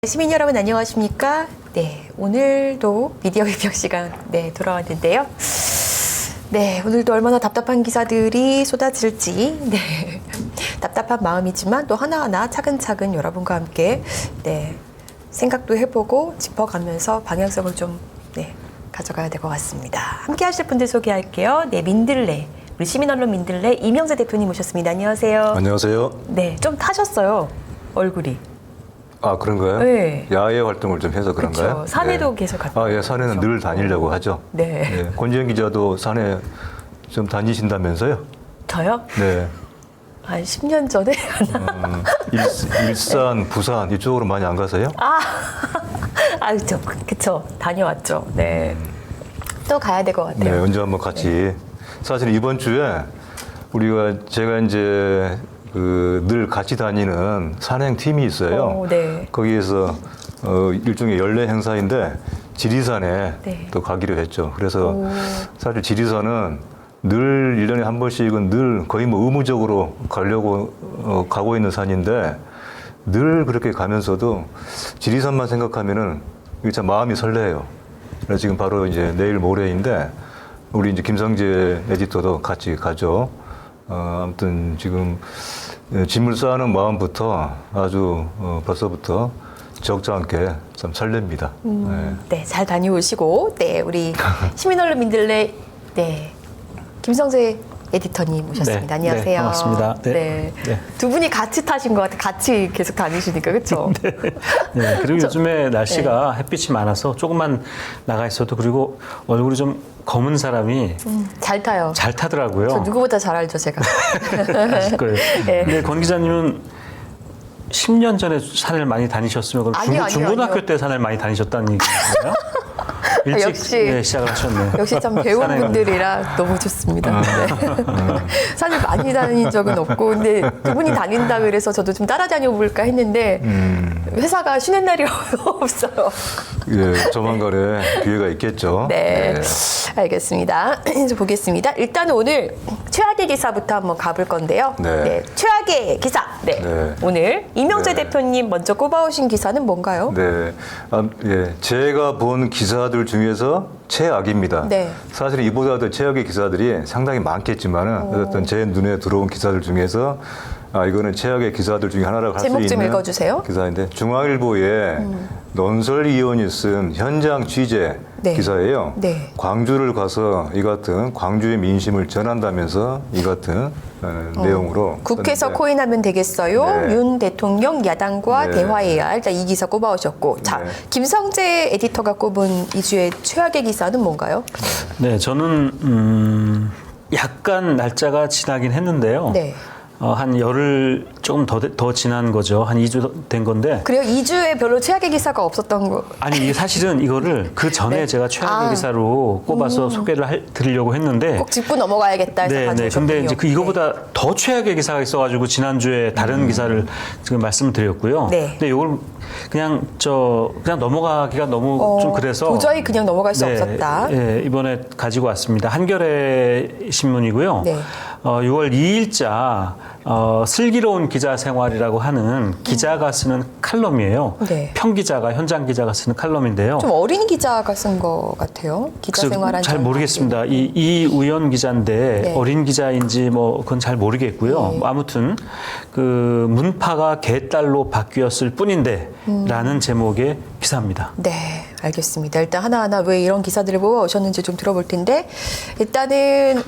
시민 여러분 안녕하십니까? 네, 오늘도 미디어 입력 시간 돌아왔는데요. 네, 오늘도 얼마나 답답한 기사들이 쏟아질지 답답한 마음이지만 또 하나하나 차근차근 여러분과 함께 생각도 해보고 짚어가면서 방향성을 좀 가져가야 될 것 같습니다. 함께 하실 분들 소개할게요. 민들레, 우리 시민언론 민들레 이명재 대표님 모셨습니다. 안녕하세요. 안녕하세요. 네, 좀 타셨어요, 얼굴이. 아, 그런가요? 네. 야외 활동을 좀 해서 그런가요? 그렇죠. 산에도 계속 갔다. 예, 산에는 늘 다니려고 하죠. 네. 권지현 기자도 산에 좀 다니신다면서요? 저요? 네. 한 10년 전에 일산, 부산 이쪽으로 많이 안 가세요? 그쵸. 다녀왔죠. 네. 또 가야 될 것 같아요. 네, 언제 한번 같이. 사실 이번 주에 제가 이제 늘 같이 다니는 산행 팀이 있어요. 네. 거기에서 일종의 연례 행사인데 지리산에 또 가기로 했죠. 그래서 사실 지리산은 늘 1년에 한 번씩은 늘 거의 뭐 의무적으로 가려고 가고 있는 산인데 늘 그렇게 가면서도 지리산만 생각하면은 이게 참 마음이 설레요. 그래서 지금 바로 이제 내일 모레인데 우리 이제 김성재 에디터도 같이 가죠. 아무튼 지금 짐을 쌓는 마음부터 아주 벌써부터 적지 않게 참 설렙니다. 네, 잘 다녀오시고, 우리 시민언론 민들레, 김성재 에디터님 모셨습니다. 안녕하세요. 네, 반갑습니다. 두 분이 같이 타신 것 같아요. 같이 계속 다니시니까, 그렇죠? 네, 그리고 요즘에 날씨가 햇빛이 많아서 조금만 나가 있어도 그리고 얼굴이 좀 검은 사람이 잘 타요. 잘 타더라고요. 저 누구보다 잘 알죠, 제가. 아실 거예요. 근데 권 기자님은 10년 전에 산을 많이 다니셨으면 그럼 중고등학교 때 산을 많이 다니셨다는 얘기인가요? 일찍 역시 시작을 하셨네요. 역시 참 배운 분들이라 너무 좋습니다. 산을 많이 다닌 적은 없고, 근데 두 분이 다닌다 그래서 저도 좀 따라 다녀볼까 했는데 회사가 쉬는 날이 없어요. 예, 조만간에 기회가 있겠죠. 네. 알겠습니다. 이제 보겠습니다. 일단 오늘 최악의 기사부터 한번 가볼 건데요. 최악의 기사. 오늘 이명재 대표님 먼저 꼽아오신 기사는 뭔가요? 제가 본 기사들 중에서 최악입니다. 사실 이보다 더 최악의 기사들이 상당히 많겠지만은 어쨌든 제 눈에 들어온 기사들 중에서 이거는 최악의 기사들 중에 하나라고 할 수 있는 제목 좀 읽어주세요. 기사인데 중앙일보에 논설위원이 쓴 현장 취재 기사예요. 광주를 가서 이 같은 광주의 민심을 전한다면서 이 같은 내용으로 국회에서 코인하면 되겠어요. 윤 대통령 야당과 대화해야. 일단 이 기사 꼽아오셨고, 자, 김성재 에디터가 꼽은 이 주의 최악의 기사는 뭔가요? 네, 저는 약간 날짜가 지나긴 했는데요. 한 열흘 조금 더 지난 거죠. 한 2주 된 건데. 그래요? 2주에 별로 최악의 기사가 없었던 거. 아니, 이게 사실은 이거를 그 전에 제가 최악의 기사로 꼽아서 소개를 드리려고 했는데. 꼭 짚고 넘어가야겠다 해서 가져오셨군요. 근데 이제 이거보다 더 최악의 기사가 있어가지고 지난주에 다른 기사를 지금 말씀드렸고요. 근데 이걸 그냥 넘어가기가 너무 좀 그래서. 도저히 그냥 넘어갈 수 없었다. 이번에 가지고 왔습니다. 한겨레 신문이고요. 6월 2일자 슬기로운 기자 생활이라고 하는 기자가 쓰는 칼럼이에요. 평기자가, 현장 기자가 쓰는 칼럼인데요. 좀 어린 기자가 쓴 것 같아요. 기자 생활한 잘 모르겠습니다. 이우연 기자인데 어린 기자인지 그건 잘 모르겠고요. 아무튼 그 문파가 개딸로 바뀌었을 뿐인데 라는 제목의 기사입니다. 네, 알겠습니다. 일단 하나하나 왜 이런 기사들을 모아오셨는지 좀 들어볼 텐데, 일단은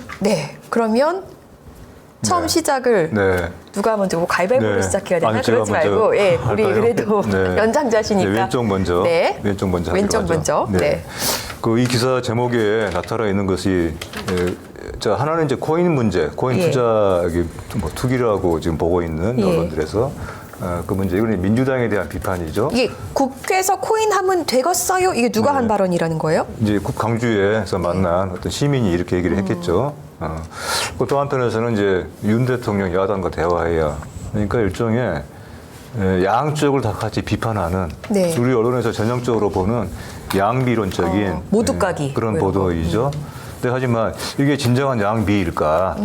그러면 처음 시작을 누가 먼저 가위바위보로 시작해야 되나? 그러지 말고 우리 그래도 연장자시니까 왼쪽 먼저 왼쪽 먼저 이 기사 제목에 나타나 있는 것이 하나는 이제 코인 문제, 코인 투자 투기라고 지금 보고 있는 언론들에서 그 문제, 이건 민주당에 대한 비판이죠. 이게 국회에서 코인하면 되겠어요? 이게 누가 한 발언이라는 거예요? 이제 광주에서 만난 어떤 시민이 이렇게 얘기를 했겠죠. 또 한편에서는 이제 윤 대통령 야당과 대화해야. 그러니까 일종의 양쪽을 다 같이 비판하는 우리 언론에서 전형적으로 보는 양비론적인 모두까기 그런 보도이죠. 근데 하지만 이게 진정한 양비일까?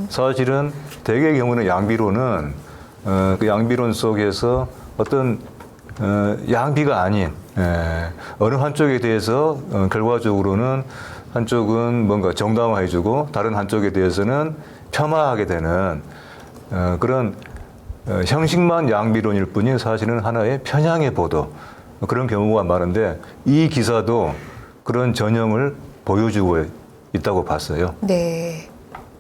사실은 대개의 경우는 양비론은 그 양비론 속에서 어떤 양비가 아닌 어느 한쪽에 대해서 결과적으로는 한쪽은 뭔가 정당화해주고 다른 한쪽에 대해서는 폄하하게 되는 그런 형식만 양비론일 뿐인 사실은 하나의 편향의 보도 그런 경우가 많은데 이 기사도 그런 전형을 보여주고 있다고 봤어요. 네.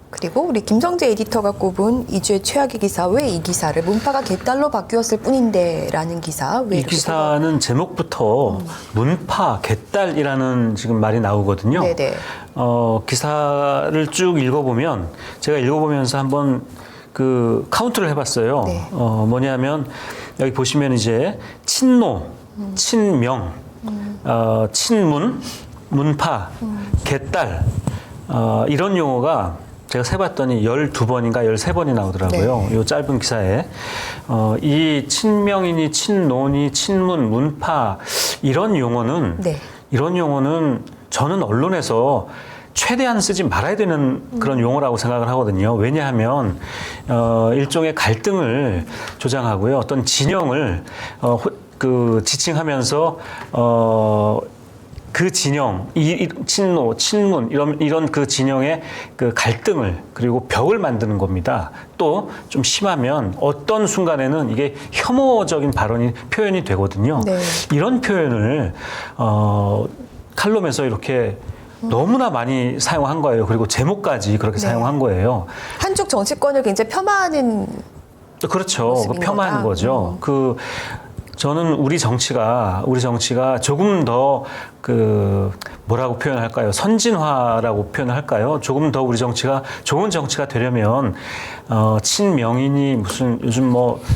그리고 우리 김성재 에디터가 꼽은 2주의 최악의 기사, 왜 이 기사를 문파가 개딸로 바뀌었을 뿐인데 라는 기사. 왜 이 이렇게 기사는 제목부터 문파, 개딸이라는 지금 말이 나오거든요. 네네. 기사를 쭉 읽어보면 제가 읽어보면서 한번 그 카운트를 해봤어요. 네. 뭐냐면 여기 보시면 이제 친노, 친명, 친문, 문파, 개딸 이런 용어가 제가 세봤더니 12번인가 13번이 나오더라고요. 네. 이 짧은 기사에. 이 친명이니 친노니 친문, 문파 이런 용어는 네. 저는 언론에서 최대한 쓰지 말아야 되는 그런 용어라고 생각을 하거든요. 왜냐하면 일종의 갈등을 조장하고요. 어떤 진영을 지칭하면서 그 진영, 친노, 친문 이런 그 진영의 그 갈등을 그리고 벽을 만드는 겁니다. 또 좀 심하면 어떤 순간에는 이게 혐오적인 표현이 되거든요. 네. 이런 표현을 칼럼에서 이렇게 너무나 많이 사용한 거예요. 그리고 제목까지 그렇게 네. 사용한 거예요. 한쪽 정치권을 굉장히 폄하하는 그렇죠. 모습인 폄하하는 거다. 거죠. 저는 우리 정치가 조금 더 뭐라고 표현할까요? 선진화라고 표현할까요? 조금 더 우리 정치가 좋은 정치가 되려면 친명인이 무슨 요즘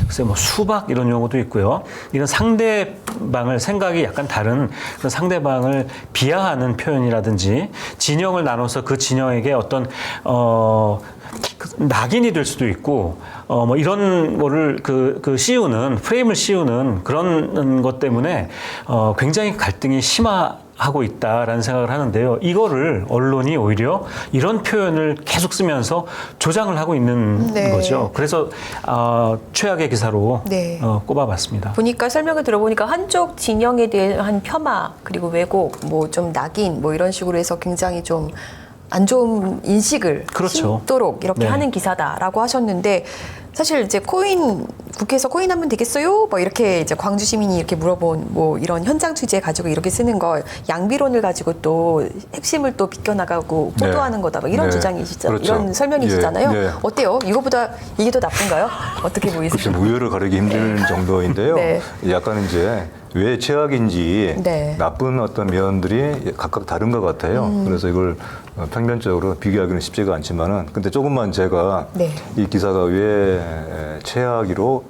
글쎄 수박 이런 용어도 있고요. 이런 상대방을 생각이 약간 다른 그런 상대방을 비하하는 표현이라든지 진영을 나눠서 그 진영에게 어떤 낙인이 될 수도 있고 이런 거를 씌우는 프레임을 씌우는 그런 것 때문에 굉장히 갈등이 심화하고 있다라는 생각을 하는데요. 이거를 언론이 오히려 이런 표현을 계속 쓰면서 조장을 하고 있는 네. 거죠. 그래서 최악의 기사로 네. 꼽아봤습니다. 보니까 설명을 들어보니까 한쪽 진영에 대한 폄하 그리고 왜곡 좀 낙인 이런 식으로 해서 굉장히 좀 안 좋은 인식을 그렇죠. 심도록 이렇게 네. 하는 기사다라고 하셨는데 사실 이제 국회에서 코인 하면 되겠어요? 이렇게 이제 광주 시민이 이렇게 물어본 이런 현장 취재 가지고 이렇게 쓰는 거 양비론을 가지고 또 핵심을 또 비껴나가고 네. 보도하는 거다. 이런 네. 주장이시죠. 그렇죠. 이런 설명이시잖아요. 예. 어때요? 이거보다 이게 더 나쁜가요? 어떻게 보이세요? 글쎄 우열을 가르기 힘든 정도인데요. 네. 약간 이제 왜 최악인지 네. 나쁜 어떤 면들이 각각 다른 것 같아요. 그래서 이걸 평면적으로 비교하기는 쉽지가 않지만은 근데 조금만 제가 네. 이 기사가 왜 최악으로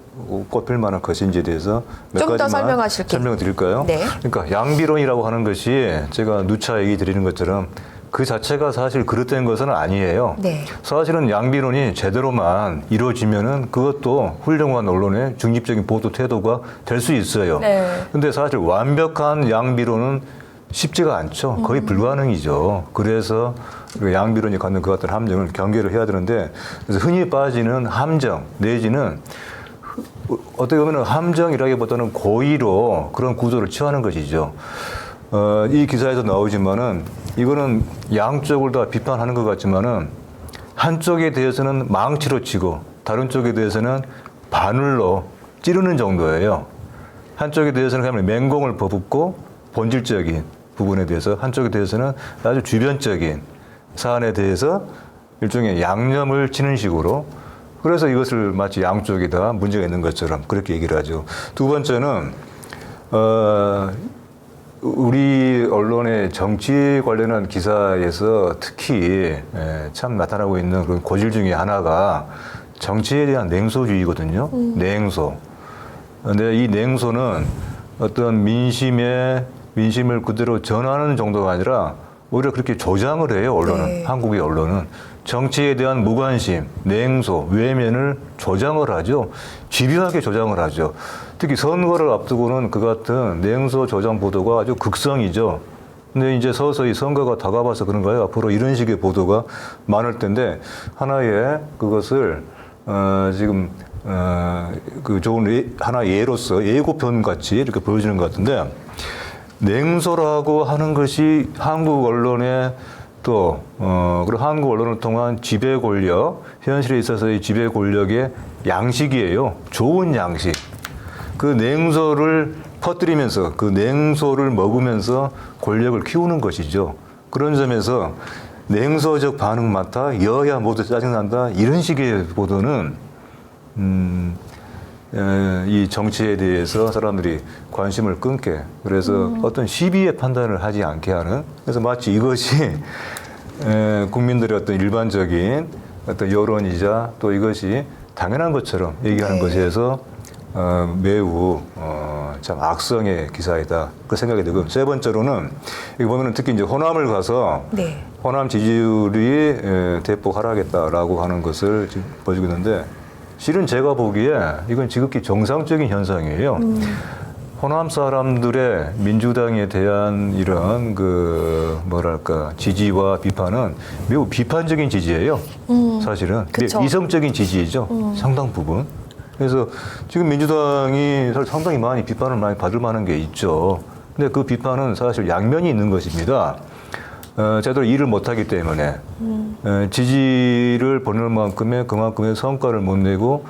꼽힐 만한 것인지에 대해서 몇 좀더 가지만 설명하실게요. 설명을 드릴까요? 네. 그러니까 양비론이라고 하는 것이 제가 누차 얘기 드리는 것처럼 그 자체가 사실 그릇된 것은 아니에요. 네. 사실은 양비론이 제대로만 이루어지면은 그것도 훌륭한 언론의 중립적인 보도 태도가 될 수 있어요. 네. 근데 사실 완벽한 양비론은 쉽지가 않죠. 거의 불가능이죠. 그래서 그 양비론이 갖는 그 같은 함정을 경계를 해야 되는데 그래서 흔히 빠지는 함정 내지는 어떻게 보면 함정이라기보다는 고의로 그런 구조를 취하는 것이죠. 이 기사에서 나오지만은 이거는 양쪽을 다 비판하는 것 같지만은 한쪽에 대해서는 망치로 치고 다른 쪽에 대해서는 바늘로 찌르는 정도예요. 한쪽에 대해서는 그냥 맹공을 퍼붓고 본질적인 부분에 대해서 한쪽에 대해서는 아주 주변적인 사안에 대해서 일종의 양념을 치는 식으로 그래서 이것을 마치 양쪽이 다 문제가 있는 것처럼 그렇게 얘기를 하죠. 두 번째는 우리 언론의 정치 관련한 기사에서 특히 참 나타나고 있는 그런 고질 중에 하나가 정치에 대한 냉소주의거든요. 냉소. 근데 이 냉소는 어떤 민심을 그대로 전하는 정도가 아니라 오히려 그렇게 조장을 해요, 언론은. 네. 한국의 언론은. 정치에 대한 무관심, 냉소, 외면을 조장을 하죠. 집요하게 조장을 하죠. 특히 선거를 앞두고는 그 같은 냉소 조장 보도가 아주 극성이죠. 근데 이제 서서히 선거가 다가와서 그런가요? 앞으로 이런 식의 보도가 많을 텐데 하나의 그것을 지금 그 좋은 하나 예로서 예고편 같이 이렇게 보여지는 것 같은데, 냉소라고 하는 것이 한국 언론의 또 그리고 한국 언론을 통한 지배 권력, 현실에 있어서의 지배 권력의 양식이에요. 좋은 양식. 그 냉소를 퍼뜨리면서 그 냉소를 먹으면서 권력을 키우는 것이죠. 그런 점에서 냉소적 반응 맡아 여야 모두 짜증난다 이런 식의 보도는 이 정치에 대해서 사람들이 관심을 끊게, 그래서 어떤 시비의 판단을 하지 않게 하는, 그래서 마치 이것이 국민들의 어떤 일반적인 어떤 여론이자 또 이것이 당연한 것처럼 얘기하는 것에서 매우 참 악성의 기사이다 그 생각이 들고, 세 번째로는 여기 보면은 특히 이제 호남을 가서 네. 호남 지지율이 대폭 하락했다라고 하는 것을 지금 보여주고 있는데, 실은 제가 보기에 이건 지극히 정상적인 현상이에요. 호남 사람들의 민주당에 대한 이런 그 뭐랄까 지지와 비판은 매우 비판적인 지지예요. 사실은 그쵸. 이성적인 지지이죠. 상당 부분. 그래서 지금 민주당이 상당히 많이 비판을 많이 받을 만한 게 있죠. 근데 그 비판은 사실 양면이 있는 것입니다. 제대로 일을 못하기 때문에 지지를 보낼 만큼의 그만큼의 성과를 못 내고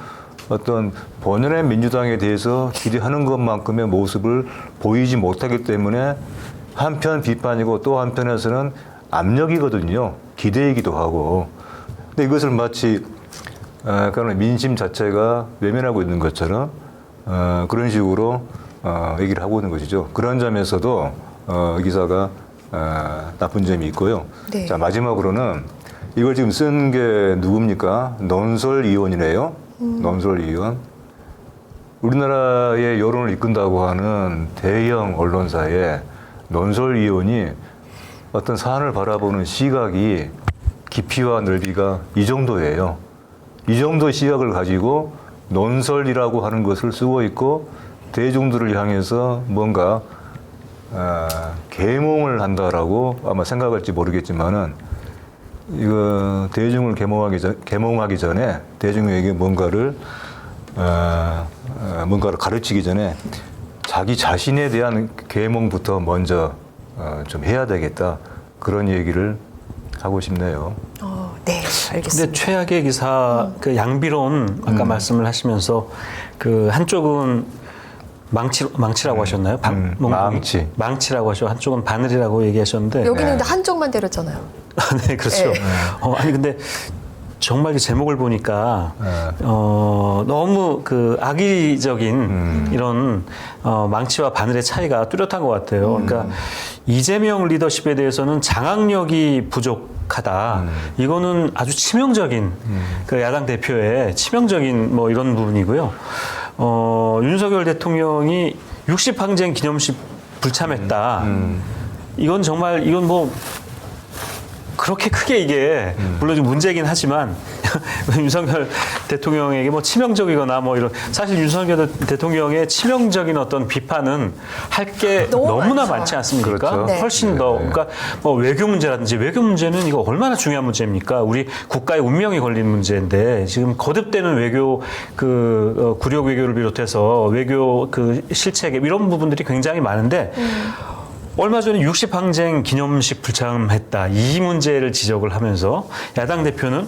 어떤 본연의 민주당에 대해서 기대하는 것만큼의 모습을 보이지 못하기 때문에 한편 비판이고 또 한편에서는 압력이거든요. 기대이기도 하고. 근데 이것을 마치 그런 민심 자체가 외면하고 있는 것처럼 그런 식으로 얘기를 하고 있는 것이죠. 그런 점에서도 이 기사가 나쁜 점이 있고요. 네. 자, 마지막으로는 이걸 지금 쓴 게 누굽니까? 논설위원이네요. 논설위원. 우리나라의 여론을 이끈다고 하는 대형 언론사의 논설위원이 어떤 사안을 바라보는 시각이 깊이와 넓이가 이 정도예요. 이 정도의 시각을 가지고 논설이라고 하는 것을 쓰고 있고 대중들을 향해서 뭔가 계몽을 한다라고 아마 생각할지 모르겠지만은 이거 대중을 계몽하기 전에 대중에게 뭔가를 가르치기 전에 자기 자신에 대한 계몽부터 먼저 좀 해야 되겠다 그런 얘기를 하고 싶네요. 네, 알겠습니다. 근데 최악의 기사 그 양비론 아까 말씀을 하시면서 그 한쪽은 망치라고 하셨나요? 망치라고 하셔. 한쪽은 바늘이라고 얘기하셨는데. 여기는 근데 한쪽만 때렸잖아요. 네, 그렇죠. 네. 아니 근데 정말 그 제목을 보니까 너무 그 악의적인 이런 망치와 바늘의 차이가 뚜렷한 것 같아요. 그러니까 이재명 리더십에 대해서는 장악력이 부족하다. 이거는 아주 치명적인 그 야당 대표의 치명적인 뭐 이런 부분이고요. 윤석열 대통령이 60항쟁 기념식 불참했다. 이건 정말 이건 뭐 그렇게 크게 이게 물론 좀 문제이긴 하지만 윤석열 대통령에게 뭐 치명적이거나 뭐 이런 사실 윤석열 대통령의 치명적인 어떤 비판은 할 게 너무나 많지 않습니까? 그렇죠. 네. 훨씬 더 그러니까 뭐 외교 문제라든지 외교 문제는 이거 얼마나 중요한 문제입니까? 우리 국가의 운명이 걸린 문제인데 지금 거듭되는 외교 그 굴욕 외교를 비롯해서 외교 그 실책 이런 부분들이 굉장히 많은데. 얼마 전에 60항쟁 기념식 불참했다. 이 문제를 지적을 하면서 야당 대표는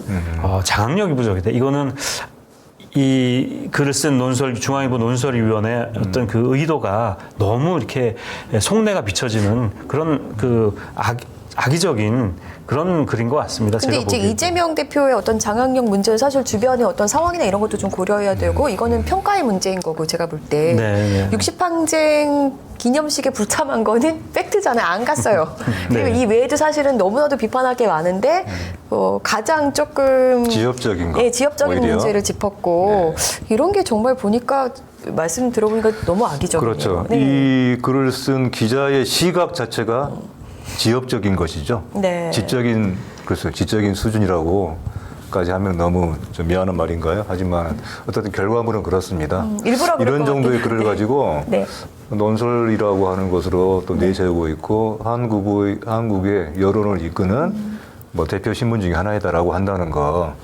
장악력이 부족했다. 이거는 이 글을 쓴 중앙일보 논설위원회 어떤 그 의도가 너무 이렇게 속내가 비춰지는 그런 그 악의적인 그런 글인 것 같습니다. 근데 제가 이제 보기에도. 이재명 대표의 어떤 장악력 문제는 사실 주변의 어떤 상황이나 이런 것도 좀 고려해야 되고 이거는 평가의 문제인 거고 제가 볼 때 네. 60항쟁 기념식에 불참한 거는 팩트잖아요. 안 갔어요. 그리고 네. 이 외에도 사실은 너무나도 비판할 게 많은데 가장 조금 지엽적인 거. 네, 지엽적인 오히려. 문제를 짚었고 이런 게 정말 보니까 말씀 들어보니까 너무 악의적이네요. 그렇죠. 네. 이 글을 쓴 기자의 시각 자체가 지엽적인 것이죠. 네. 지적인 수준이라고까지 하면 너무 좀 미안한 말인가요? 하지만 어쨌든 결과물은 그렇습니다. 일부러 그럴 이런 것 정도의 같긴 글을 한데. 가지고 네. 논설이라고 하는 것으로 또 내세우고 있고 한국의 여론을 이끄는 뭐 대표 신문 중에 하나이다라고 한다는 거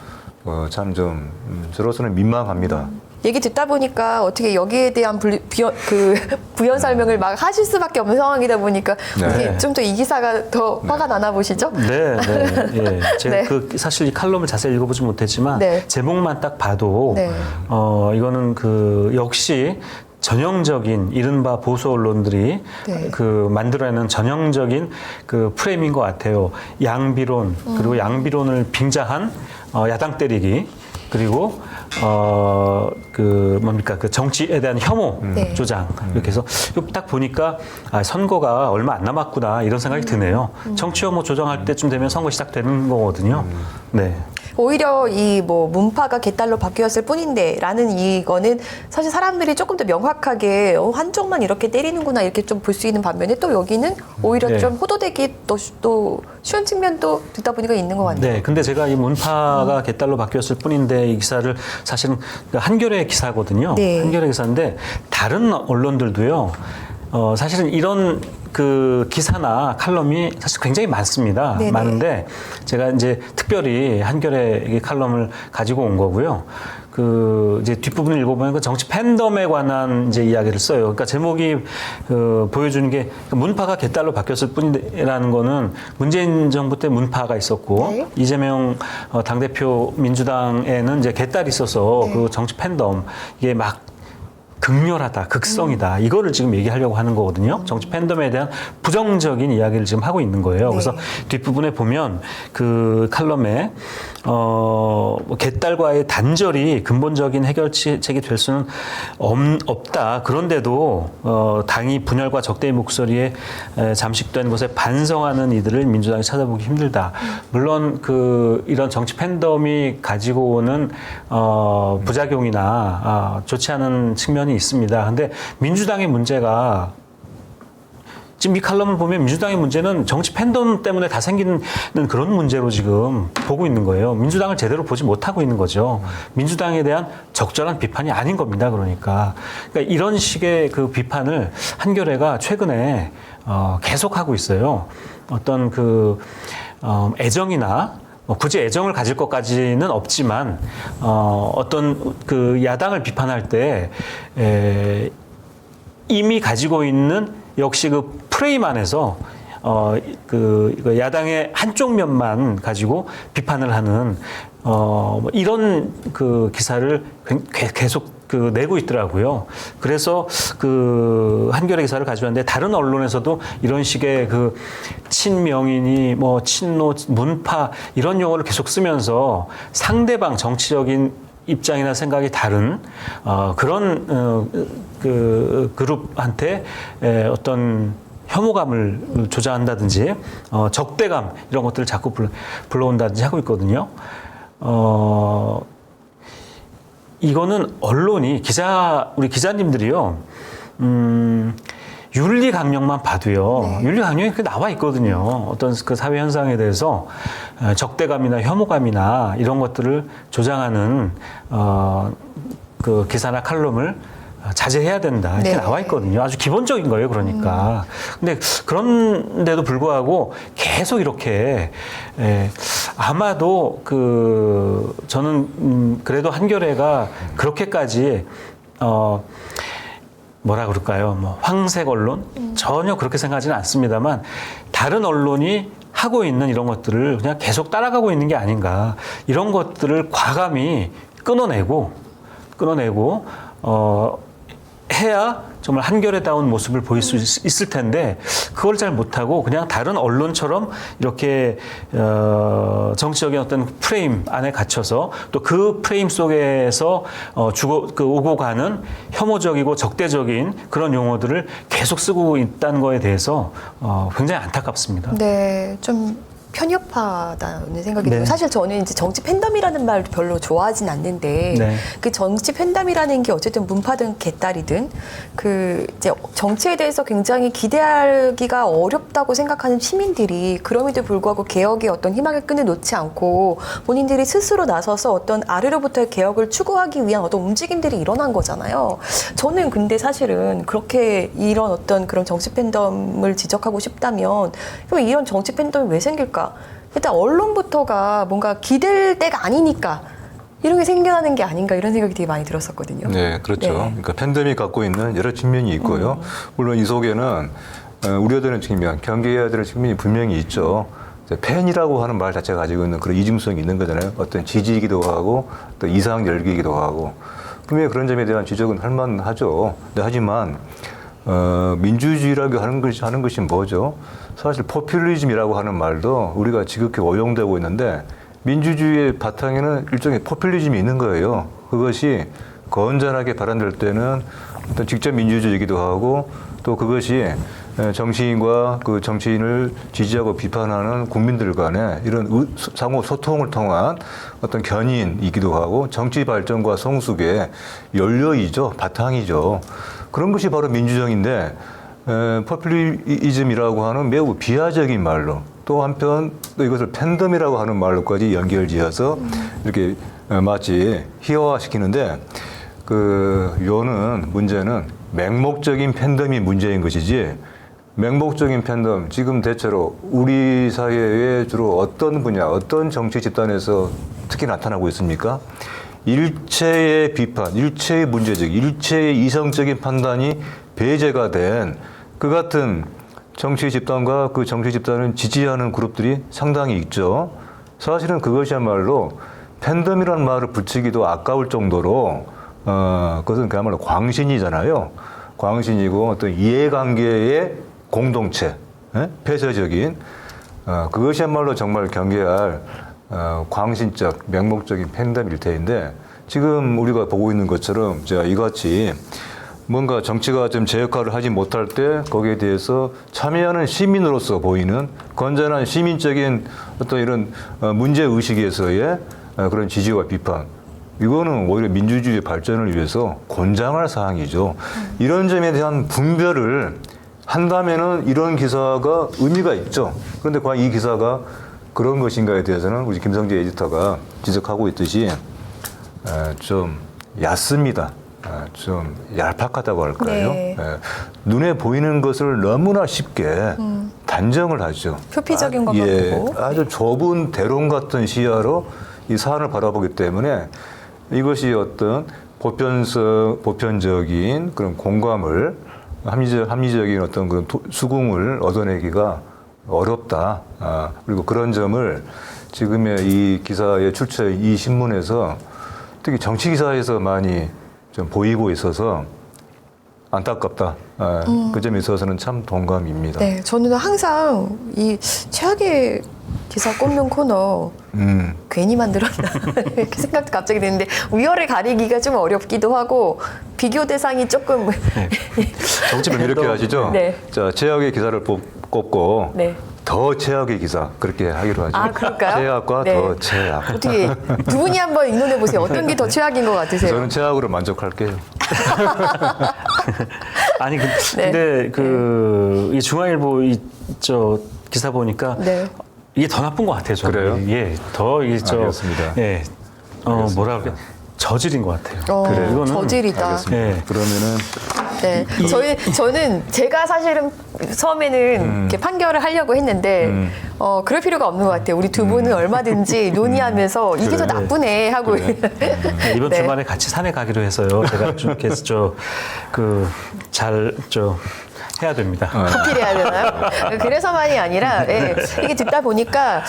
참 좀 저로서는 민망합니다. 얘기 듣다 보니까 어떻게 여기에 대한 부연 설명을 막 하실 수밖에 없는 상황이다 보니까 네. 좀 더 이 기사가 더 화가 나나 보시죠? 네, 네, 예. 제가 네. 그 사실 이 칼럼을 자세히 읽어보지 못했지만 네. 제목만 딱 봐도 네. 이거는 그 역시 전형적인 이른바 보수 언론들이 네. 그 만들어내는 전형적인 그 프레임인 것 같아요. 양비론 그리고 양비론을 빙자한 야당 때리기 그리고 그 뭡니까 그 정치에 대한 혐오 네. 조장 이렇게 해서 이거 딱 보니까 선거가 얼마 안 남았구나 이런 생각이 드네요. 정치 혐오 조장할 때쯤 되면 선거 시작되는 거거든요. 네. 오히려 이 뭐 문파가 개딸로 바뀌었을 뿐인데라는 이거는 사실 사람들이 조금 더 명확하게 한쪽만 이렇게 때리는구나 이렇게 좀 볼 수 있는 반면에 또 여기는 오히려 네. 좀 호도되기 또 쉬운 측면도 듣다 보니까 있는 것 같네요. 네, 근데 제가 이 문파가 개딸로 바뀌었을 뿐인데 이 기사를 사실은 한겨레 기사거든요. 네. 한겨레 기사인데 다른 언론들도요. 사실은 이런 그 기사나 칼럼이 사실 굉장히 많습니다. 네네. 많은데 제가 이제 특별히 한겨레 칼럼을 가지고 온 거고요. 그 이제 뒷부분을 읽어보면 그 정치 팬덤에 관한 이제 이야기를 써요. 그러니까 제목이 보여주는 게 문파가 개딸로 바뀌었을 뿐이라는 거는 문재인 정부 때 문파가 있었고 네. 이재명 당대표 민주당에는 이제 개딸이 있어서 네. 그 정치 팬덤 이게 막 극렬하다, 극성이다. 이거를 지금 얘기하려고 하는 거거든요. 정치 팬덤에 대한 부정적인 이야기를 지금 하고 있는 거예요. 네. 그래서 뒷부분에 보면 그 칼럼에 개딸과의 단절이 근본적인 해결책이 될 수는 없다. 그런데도 당이 분열과 적대의 목소리에 잠식된 것에 반성하는 이들을 민주당이 찾아보기 힘들다. 물론 그 이런 정치 팬덤이 가지고 오는 부작용이나 좋지 않은 측면이 있습니다. 근데 민주당의 문제가 지금 이 칼럼을 보면 민주당의 문제는 정치 팬덤 때문에 다 생기는 그런 문제로 지금 보고 있는 거예요. 민주당을 제대로 보지 못하고 있는 거죠. 민주당에 대한 적절한 비판이 아닌 겁니다. 그러니까 이런 식의 그 비판을 한겨레가 최근에 계속하고 있어요. 어떤 그 애정이나 굳이 애정을 가질 것까지는 없지만 어떤 그 야당을 비판할 때 이미 가지고 있는 역시 그 프레임 안에서 그 야당의 한쪽 면만 가지고 비판을 하는 이런 그 기사를 계속 그 내고 있더라고요. 그래서 그 한겨레 기사를 가져왔는데 다른 언론에서도 이런 식의 그 친명인이 뭐 친노 문파 이런 용어를 계속 쓰면서 상대방 정치적인 입장이나 생각이 다른 그런 그 그룹한테 어떤 혐오감을 조장한다든지 적대감 이런 것들을 자꾸 불러온다든지 하고 있거든요. 이거는 언론이 우리 기자님들이요. 윤리 강령만 봐도요. 네. 윤리 강령이 나와 있거든요. 어떤 그 사회 현상에 대해서 적대감이나 혐오감이나 이런 것들을 조장하는 그 기사나 칼럼을 자제해야 된다. 이렇게 네. 나와 있거든요. 아주 기본적인 거예요. 그러니까. 근데 그런데도 불구하고 계속 이렇게 아마도 그 저는 그래도 한겨레가 그렇게까지 뭐라 그럴까요? 뭐 황색 언론? 전혀 그렇게 생각하지는 않습니다만 다른 언론이 하고 있는 이런 것들을 그냥 계속 따라가고 있는 게 아닌가. 이런 것들을 과감히 끊어내고 해야 정말 한겨레다운 모습을 보일 수 있을 텐데 그걸 잘 못하고 그냥 다른 언론처럼 이렇게 정치적인 어떤 프레임 안에 갇혀서 또 그 프레임 속에서 오고 가는 혐오적이고 적대적인 그런 용어들을 계속 쓰고 있다는 거에 대해서 굉장히 안타깝습니다. 네, 좀 편협하다는 생각이 들어요. 네. 사실 저는 이제 정치 팬덤이라는 말 별로 좋아하진 않는데 네. 그 정치 팬덤이라는 게 어쨌든 문파든 개딸이든 그 이제 정치에 대해서 굉장히 기대하기가 어렵다고 생각하는 시민들이 그럼에도 불구하고 개혁의 어떤 희망의 끈을 놓지 않고 본인들이 스스로 나서서 어떤 아래로부터의 개혁을 추구하기 위한 어떤 움직임들이 일어난 거잖아요. 저는 근데 사실은 그렇게 이런 어떤 그런 정치 팬덤을 지적하고 싶다면 그럼 이런 정치 팬덤이 왜 생길까? 일단 언론부터가 뭔가 기댈 때가 아니니까 이런 게 생겨나는 게 아닌가 이런 생각이 되게 많이 들었었거든요. 네, 그렇죠. 네. 그러니까 팬데믹이 갖고 있는 여러 측면이 있고요. 물론 이 속에는 우려되는 측면, 경계해야 되는 측면이 분명히 있죠. 팬이라고 하는 말 자체가 가지고 있는 그런 이중성이 있는 거잖아요. 어떤 지지이기도 하고 또 이상 열기이기도 하고 분명히 그런 점에 대한 지적은 할 만하죠. 근데 하지만 민주주의라고 하는 것이 뭐죠? 사실 포퓰리즘이라고 하는 말도 우리가 지극히 오용되고 있는데 민주주의의 바탕에는 일종의 포퓰리즘이 있는 거예요. 그것이 건전하게 발현될 때는 어떤 직접 민주주의이기도 하고 또 그것이 정치인과 그 정치인을 지지하고 비판하는 국민들 간의 이런 상호 소통을 통한 어떤 견인이기도 하고 정치 발전과 성숙의 연료이죠, 바탕이죠. 그런 것이 바로 민주정인데 포퓰리즘이라고 하는 매우 비하적인 말로 또 한편 또 이것을 팬덤이라고 하는 말로까지 연결지어서 이렇게 마치 희화화시키는데 문제는 맹목적인 팬덤이 문제인 것이지 맹목적인 팬덤 지금 대체로 우리 사회에 주로 어떤 분야 어떤 정치 집단에서 특히 나타나고 있습니까? 일체의 비판, 일체의 문제적, 일체의 이성적인 판단이 배제가 된 그 같은 정치 집단과 그 정치 집단을 지지하는 그룹들이 상당히 있죠. 사실은 그것이야말로 팬덤이라는 말을 붙이기도 아까울 정도로 그것은 그야말로 광신이잖아요. 광신이고 어떤 이해관계의 공동체, 폐쇄적인 그것이야말로 정말 경계할 광신적, 맹목적인 팬덤일 테인데 지금 우리가 보고 있는 것처럼 이같이 뭔가 정치가 좀 제 역할을 하지 못할 때 거기에 대해서 참여하는 시민으로서 보이는 건전한 시민적인 어떤 이런 문제의식에서의 그런 지지와 비판. 이거는 오히려 민주주의 발전을 위해서 곤장할 사항이죠. 이런 점에 대한 분별을 한다면은 이런 기사가 의미가 있죠. 그런데 과연 이 기사가 그런 것인가에 대해서는 우리 김성재 에디터가 지적하고 있듯이 좀 얕습니다. 좀 얄팍하다고 할까요? 네. 눈에 보이는 것을 너무나 쉽게 단정을 하죠. 표피적인 것만 보고. 아주 좁은 대롱 같은 시야로 이 사안을 바라보기 때문에 이것이 어떤 보편적인 그런 공감을 합리적인 어떤 그런 수긍을 얻어내기가 어렵다. 그리고 그런 점을 지금의 이 기사의 출처의 이 신문에서 특히 정치 기사에서 많이 좀 보이고 있어서 안타깝다. 그 점에 있어서는 참 동감입니다. 네, 저는 항상 이 최악의 기사 꼽는 코너 괜히 만들었나 이렇게 생각도 갑자기 드는데 위열을 가리기가 좀 어렵기도 하고 비교 대상이 조금 정치를 이렇게 하시죠. 네. 자, 최악의 기사를 꼽고 네. 더 최악의 기사 그렇게 하기로 하죠. 아, 그럴까요? 최악과 네. 더 최악. 어떻게 두 분이 한번 의논해 보세요. 어떤 게 더 최악인 것 같으세요? 저는 최악으로 만족할게요. 아니 네. 근데 이 중앙일보 기사 보니까 네. 이게 더 나쁜 것 같아요. 저는. 그래요? 예, 더 이게 알겠습니다. 예, 알겠습니다. 뭐라 그래 저질인 것 같아요. 그래요. 이거는 저질이다. 알겠습니다. 예. 그러면은 네, 저는 제가 사실은 처음에는 이렇게 판결을 하려고 했는데 그럴 필요가 없는 것 같아요. 우리 두 분은 얼마든지 논의하면서 이게 더 그래. 나쁘네 하고 이번 네. 주말에 같이 산에 가기로 해서요. 제가 좀 이렇게 해야 됩니다. 하필해야 되나요? 그래서만이 아니라 이게 듣다 보니까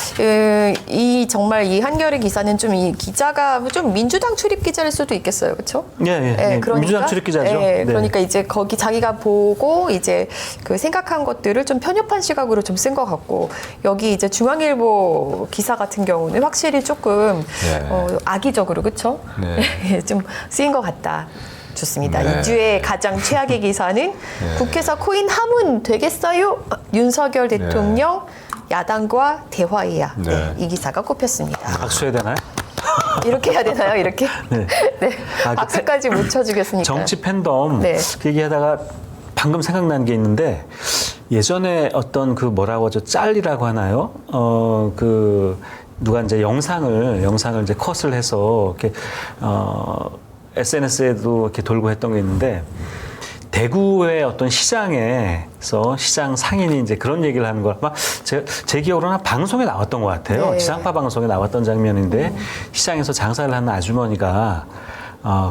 정말 이 한겨레 기사는 좀 이 기자가 좀 민주당 출입 기자일 수도 있겠어요, 그렇죠? 예. 민주당 출입 기자죠. 네. 그러니까 이제 거기 자기가 보고 이제 그 생각한 것들을 좀 편협한 시각으로 좀 쓴 것 같고 여기 이제 중앙일보 기사 같은 경우는 확실히 조금 악의적으로 그렇죠? 네. 좀 쓰인 것 같다. 좋습니다. 네. 이 주의 가장 최악의 기사는 국회에서 코인 하문 되겠어요? 윤석열 대통령 야당과 대화해야. 네. 이 기사가 꼽혔습니다. 박수해야 되나요? 이렇게 해야 되나요? 이렇게? 네. 박수까지 못 쳐주겠으니까. 정치 팬덤 그 얘기하다가 방금 생각난 게 있는데 예전에 어떤 뭐라고 하죠? 짤이라고 하나요? 누가 이제 영상을 이제 컷을 해서 이렇게 SNS에도 이렇게 돌고 했던 게 있는데 대구의 어떤 시장에서 시장 상인이 이제 그런 얘기를 하는 걸 아마 제 기억으로는 방송에 나왔던 것 같아요. 네. 지상파 방송에 나왔던 장면인데 시장에서 장사를 하는 아주머니가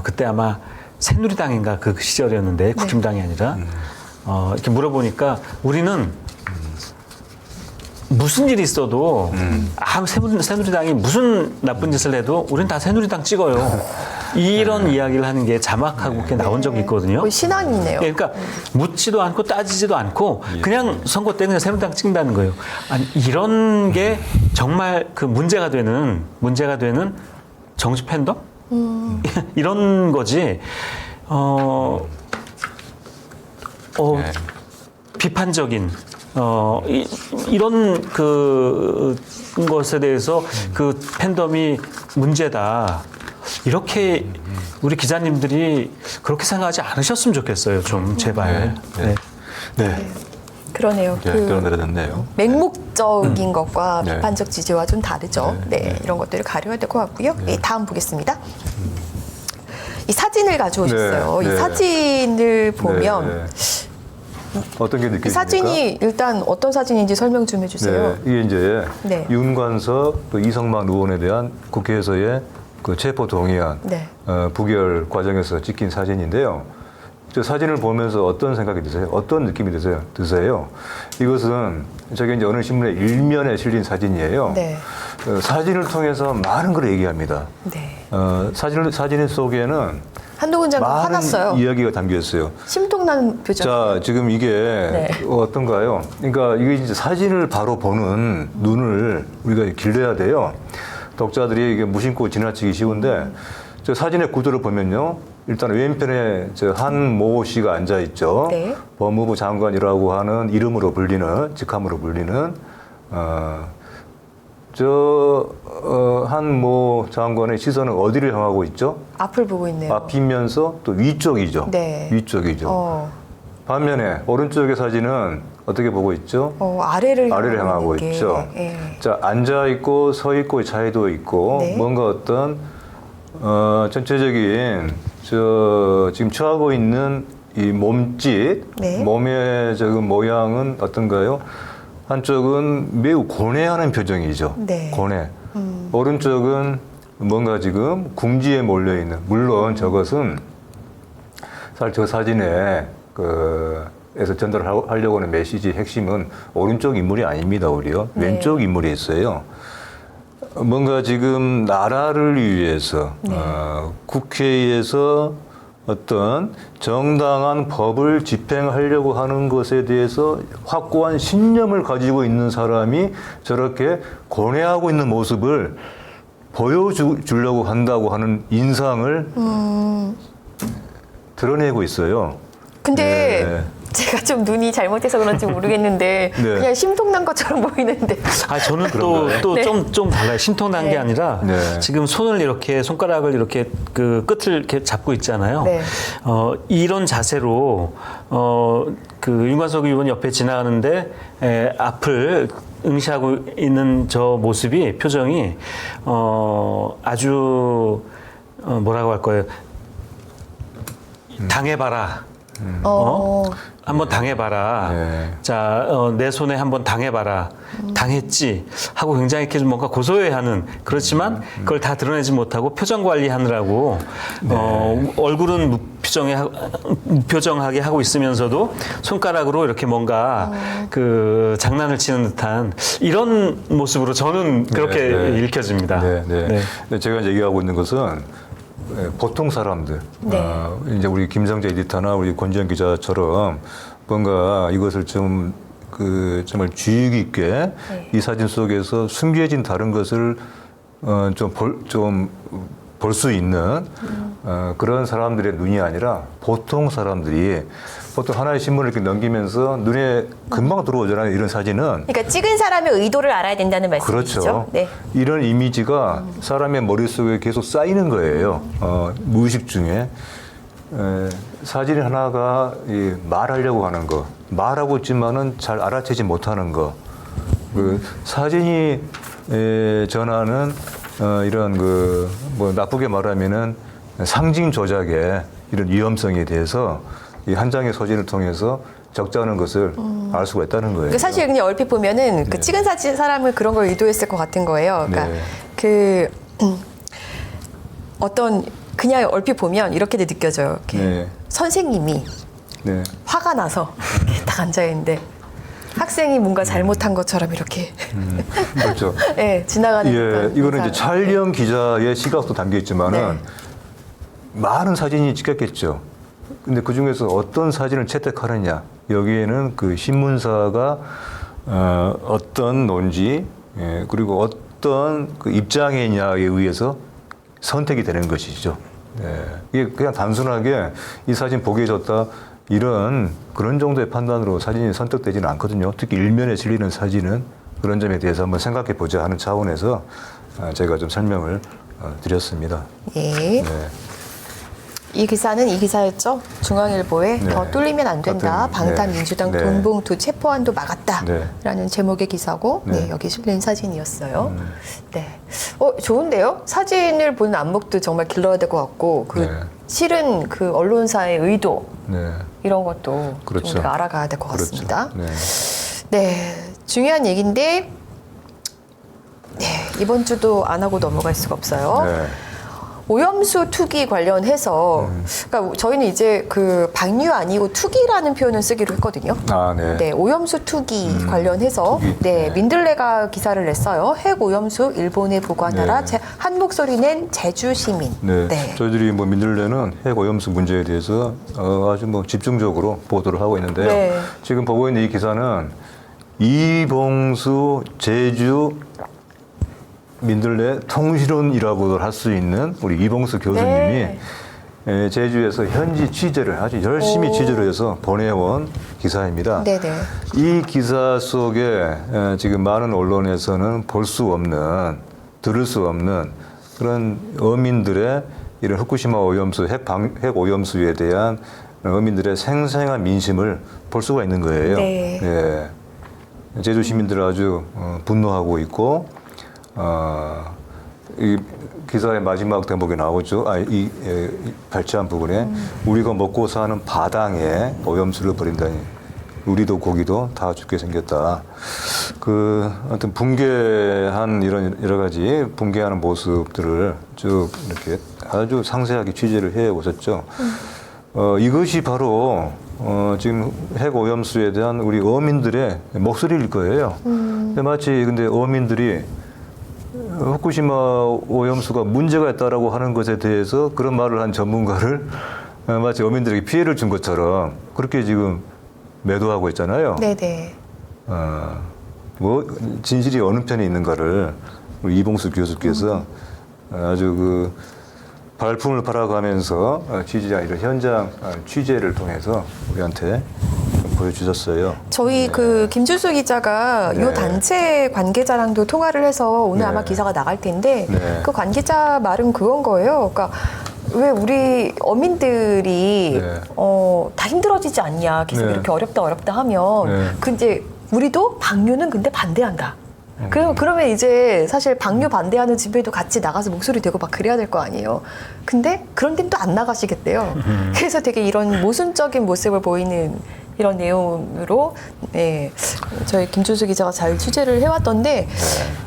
그때 아마 새누리당인가 그 시절이었는데 국힘당이 아니라 이렇게 물어보니까 우리는 무슨 일이 있어도 새누리당이 무슨 나쁜 짓을 해도 우리는 다 새누리당 찍어요. 이런 이야기를 하는 게 자막하고 이렇게 나온 적이 있거든요. 거의 신앙이네요. 그러니까 묻지도 않고 따지지도 않고 그냥 선거 때 그냥 새누리당 찍는다는 거예요. 아니, 이런 게 정말 그 문제가 되는 정치 팬덤? 이런 거지. 비판적인 이런 그 것에 대해서 그 팬덤이 문제다. 이렇게 우리 기자님들이 그렇게 생각하지 않으셨으면 좋겠어요. 좀 제발. 네. 네. 그러네요. 네, 그러네요. 맹목적인 것과 네. 비판적 지지와 좀 다르죠. 네. 네, 이런 것들을 가려야 될 것 같고요. 네, 다음 보겠습니다. 이 사진을 가져오셨어요. 네, 네. 이 사진을 보면 네, 네. 어떤 게 이 느껴집니까? 사진이 일단 어떤 사진인지 설명 좀 해주세요. 네, 이게 이제 네. 윤관석 그 이성만 의원에 대한 국회에서의 그 체포 동의안 네. 부결 과정에서 찍힌 사진인데요. 저 사진을 보면서 어떤 생각이 드세요? 어떤 느낌이 드세요? 이것은 저게 이제 어느 신문의 일면에 실린 사진이에요. 네. 사진을 통해서 많은 걸 얘기합니다. 네. 사진 속에는 한동훈 장관 많은 화났어요. 이야기가 담겨 있어요. 심통나는 표정. 자, 지금 이게 네. 어떤가요? 그러니까 이게 이제 사진을 바로 보는 눈을 우리가 길러야 돼요. 독자들이 이게 무심코 지나치기 쉬운데 저 사진의 구도를 보면요. 일단 왼편에 저 한모 씨가 앉아 있죠. 네. 법무부 장관이라고 하는 이름으로 불리는 직함으로 불리는 한모 장관의 시선은 어디를 향하고 있죠? 앞을 보고 있네요. 앞이면서 또 위쪽이죠. 네. 위쪽이죠. 반면에 오른쪽의 사진은 어떻게 보고 있죠? 아래를 향하고 있는 게, 있죠. 예. 자, 앉아 있고 서 있고의 차이도 있고 네. 뭔가 어떤 전체적인 지금 처하고 있는 이 몸짓, 네. 몸의 저그 모양은 어떤가요? 한쪽은 매우 고뇌하는 표정이죠. 네. 고뇌. 오른쪽은 뭔가 지금 궁지에 몰려 있는. 물론 저것은 사실 저 사진에 에서 전달하려고 하는 메시지 핵심은 오른쪽 인물이 아닙니다, 오히려. 네. 왼쪽 인물이 있어요. 뭔가 지금 나라를 위해서 네. 국회에서 어떤 정당한 법을 집행하려고 하는 것에 대해서 확고한 신념을 가지고 있는 사람이 저렇게 고뇌하고 있는 모습을 보여주려고 한다고 하는 인상을 드러내고 있어요. 근데 네. 제가 좀 눈이 잘못해서 그런지 모르겠는데 네. 그냥 심통난 것처럼 보이는데. 저는 또 네. 좀 달라요. 심통난 게 네. 아니라 네. 지금 손가락을 이렇게 그 끝을 이렇게 잡고 있잖아요. 네. 이런 자세로 그 윤관석 의원 옆에 지나가는데 앞을 응시하고 있는 저 모습이 표정이 아주 뭐라고 할 거예요. 당해봐라. 한번 당해봐라. 네. 자, 내 손에 한번 당해봐라. 당했지 하고 굉장히 이렇게 뭔가 고소해하는 그렇지만 그걸 다 드러내지 못하고 표정 관리하느라고 얼굴은 무표정하게 하고 있으면서도 손가락으로 이렇게 뭔가 그 장난을 치는 듯한 이런 모습으로 저는 그렇게 네, 네. 읽혀집니다. 네, 네. 네. 근데 제가 이제 얘기하고 있는 것은 보통 사람들, 네. 이제 우리 김성재 에디터나 우리 권지현 기자처럼 뭔가 이것을 좀 정말 주의 깊게 네. 이 사진 속에서 숨겨진 다른 것을 좀 볼 수 있는 그런 사람들의 눈이 아니라 보통 사람들이 보통 하나의 신문을 이렇게 넘기면서 눈에 금방 들어오잖아요. 이런 사진은. 그러니까 찍은 사람의 의도를 알아야 된다는 말씀이시죠? 그렇죠. 네. 이런 이미지가 사람의 머릿속에 계속 쌓이는 거예요. 무의식 중에. 사진 하나가 말하려고 하는 거, 말하고 있지만은 잘 알아채지 못하는 거. 그 사진이 전하는 이런 뭐 나쁘게 말하면은 상징 조작의 이런 위험성에 대해서 이 한 장의 사진을 통해서 적자는 것을 알 수가 있다는 거예요. 사실 그냥 얼핏 보면은 그 네. 찍은 사진 사람은 그런 걸 의도했을 것 같은 거예요. 그러니까 네. 그 어떤 그냥 얼핏 보면 이렇게 느껴져요. 이렇게 네. 선생님이 네. 화가 나서 이렇게 딱 앉아 있는데 학생이 뭔가 잘못한 것처럼 이렇게 그렇죠. 네, 지나가는 예, 듯한 이거는 이제 인상. 촬영 기자의 시각도 담겨 있지만은 네. 많은 사진이 찍혔겠죠. 근데 그 중에서 어떤 사진을 채택하느냐 여기에는 그 신문사가 어떤 논지 그리고 어떤 그 입장이냐에 의해서 선택이 되는 것이죠. 이게 그냥 단순하게 이 사진 보기 좋다 이런 그런 정도의 판단으로 사진이 선택되지는 않거든요. 특히 일면에 실리는 사진은 그런 점에 대해서 한번 생각해 보자 하는 차원에서 제가 좀 설명을 드렸습니다. 예. 네. 이 기사는 이 기사였죠. 중앙일보에 네. 더 뚫리면 안 된다. 같은, 방탄민주당 네. 돈봉투 체포안도 막았다. 네. 라는 제목의 기사고 네. 여기 실린 사진이었어요. 네. 좋은데요? 사진을 보는 안목도 정말 길러야 될 것 같고 그 네. 실은 그 언론사의 의도 네. 이런 것도 그렇죠. 좀 우리가 알아가야 될 것 같습니다. 그렇죠. 네. 네, 중요한 얘기인데 이번 주도 안 하고 넘어갈 수가 없어요. 네. 오염수 투기 관련해서 그러니까 저희는 이제 그 방류 아니고 투기라는 표현을 쓰기로 했거든요. 아, 네. 네, 오염수 투기 관련해서 투기. 네, 네. 민들레가 기사를 냈어요. 핵 오염수 일본에 보관하라. 네. 한 목소리 낸 제주 시민. 네. 네. 저희들이 뭐 민들레는 핵 오염수 문제에 대해서 아주 뭐 집중적으로 보도를 하고 있는데요. 네. 지금 보고 있는 이 기사는 이봉수 제주 민들레 통신원이라고 할 수 있는 우리 이봉수 교수님이 네. 제주에서 현지 취재를 아주 열심히 취재를 해서 보내온 기사입니다. 네네. 이 기사 속에 지금 많은 언론에서는 볼 수 없는, 들을 수 없는 그런 어민들의 이런 후쿠시마 오염수, 핵 오염수에 대한 어민들의 생생한 민심을 볼 수가 있는 거예요. 네. 예. 제주 시민들은 아주 분노하고 있고, 이 기사의 마지막 대목에 나오죠. 이 발췌한 부분에 우리가 먹고 사는 바당에 오염수를 버린다니. 우리도 고기도 다 죽게 생겼다. 아무튼 붕괴한 이런 여러 가지 붕괴하는 모습들을 쭉 이렇게 아주 상세하게 취재를 해 오셨죠. 이것이 바로 지금 핵 오염수에 대한 우리 어민들의 목소리일 거예요. 근데 어민들이 후쿠시마 오염수가 문제가 있다라고 하는 것에 대해서 그런 말을 한 전문가를 마치 어민들에게 피해를 준 것처럼 그렇게 지금 매도하고 있잖아요. 네네. 뭐 진실이 어느 편에 있는가를 우리 이봉수 교수께서 아주 그 발품을 팔아가면서 취재한 이런 현장 취재를 통해서 우리한테 보여주셨어요. 저희 그 김준수 기자가 네. 이 단체 관계자랑도 통화를 해서 오늘 네. 아마 기사가 나갈 텐데 네. 그 관계자 말은 그건 거예요. 그러니까 왜 우리 어민들이 네. 다 힘들어지지 않냐 계속 네. 이렇게 어렵다 하면 네. 그 이제 우리도 방류는 근데 반대한다. 그러면 이제 사실 방류 반대하는 집회도 같이 나가서 목소리 대고 막 그래야 될 거 아니에요. 근데 그런 데는 또 안 나가시겠대요. 그래서 되게 이런 모순적인 모습을 보이는 이런 내용으로 네, 저희 김준수 기자가 잘 취재를 해왔던데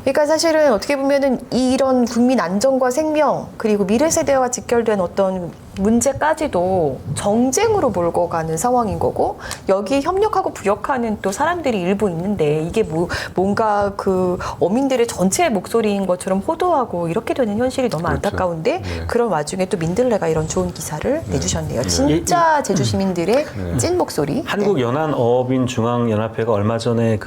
그러니까 사실은 어떻게 보면은 이런 국민 안전과 생명 그리고 미래 세대와 직결된 어떤 문제까지도 정쟁으로 몰고 가는 상황인 거고 여기에 협력하고 부역하는 또 사람들이 일부 있는데 이게 뭔가 그 어민들의 전체 목소리인 것처럼 호도하고 이렇게 되는 현실이 너무 그렇죠. 안타까운데 네. 그런 와중에 또 민들레가 이런 좋은 기사를 내주셨네요. 진짜 제주 시민들의 찐 목소리. 한국 연안어업인 중앙연합회가 얼마 전에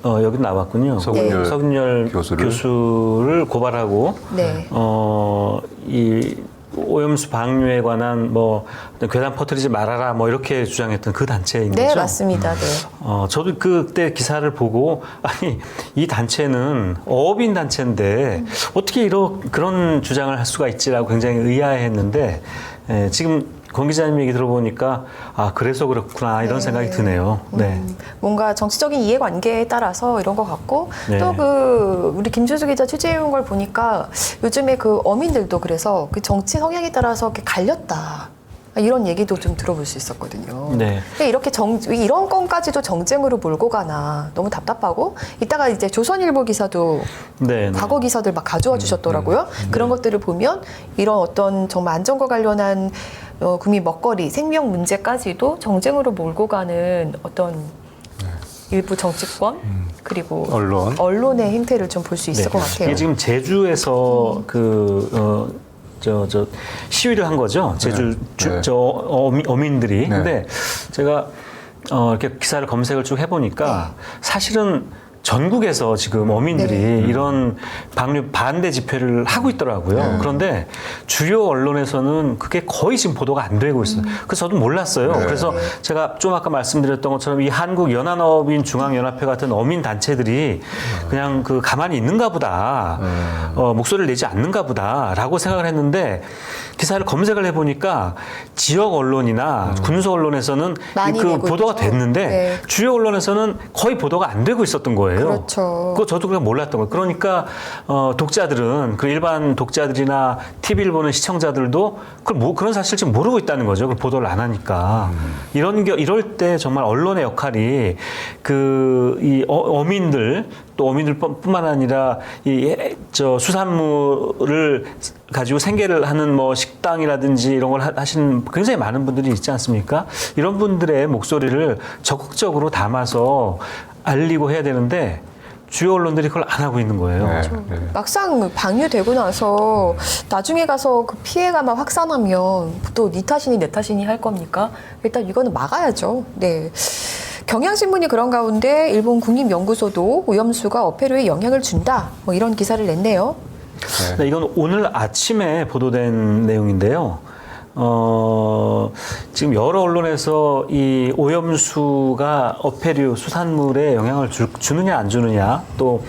여기 나왔군요. 서근열 서근열 교수를. 교수를 고발하고 네. 이 오염수 방류에 관한 뭐 괴담 퍼뜨리지 말아라 뭐 이렇게 주장했던 그 단체인 네, 거죠. 맞습니다. 네. 저도 그때 기사를 보고 아니 이 단체는 어업인 단체인데 어떻게 그런 주장을 할 수가 있지라고 굉장히 의아해했는데 지금 권 기자님 얘기 들어보니까 그래서 그렇구나 이런 네. 생각이 드네요. 네. 뭔가 정치적인 이해관계에 따라서 이런 것 같고 네. 또 우리 김준수 기자 취재해온 걸 보니까 요즘에 그 어민들도 그래서 그 정치 성향에 따라서 이렇게 갈렸다. 이런 얘기도 좀 들어볼 수 있었거든요. 네. 근데 이렇게 이런 건까지도 정쟁으로 몰고 가나 너무 답답하고 이따가 이제 조선일보 기사도 네, 네. 과거 기사들 막 가져와 주셨더라고요. 그런 것들을 보면 이런 어떤 정말 안전과 관련한 국민 먹거리, 생명 문제까지도 정쟁으로 몰고 가는 어떤 일부 정치권 그리고 언론의 행태를 좀 볼 수 있을 것 같아요. 이게 지금 제주에서 시위를 한 거죠. 제주 어민들이. 근데 제가 이렇게 기사를 검색을 쭉 해보니까 사실은 전국에서 지금 어민들이 이런 방류 반대 집회를 하고 있더라고요. 그런데 주요 언론에서는 그게 거의 지금 보도가 안 되고 있어요. 그래서 저도 몰랐어요. 그래서 제가 좀 아까 말씀드렸던 것처럼 이 한국 연안어민 중앙연합회 같은 어민 단체들이 그냥 가만히 있는가 보다, 목소리를 내지 않는가 보다라고 생각을 했는데 기사를 검색을 해보니까 지역 언론이나 군소 언론에서는 보도가 됐는데 주요 언론에서는 거의 보도가 안 되고 있었던 거예요. 그렇죠. 그거 저도 그냥 몰랐던 거예요. 그러니까 독자들은 일반 독자들이나 TV를 보는 시청자들도 그런 사실 지금 모르고 있다는 거죠. 그걸 보도를 안 하니까. 이럴 때 정말 언론의 역할이 이 어민들 또 어민들뿐만 아니라 수산물을 가지고 생계를 하는 식당이라든지 이런 걸 하시는 굉장히 많은 분들이 있지 않습니까? 이런 분들의 목소리를 적극적으로 담아서 알리고 해야 되는데 주요 언론들이 그걸 안 하고 있는 거예요. 막상 방류되고 나서 나중에 가서 그 피해가 막 확산하면 또 네 탓이니 내 탓이니 할 겁니까? 일단 이거는 막아야죠. 네. 경향신문이 그런 가운데 일본 국립연구소도 오염수가 어패류에 영향을 준다. 이런 기사를 냈네요. 네, 이건 오늘 아침에 보도된 내용인데요. 지금 여러 언론에서 이 오염수가 어패류 수산물에 영향을 주느냐 안 주느냐 또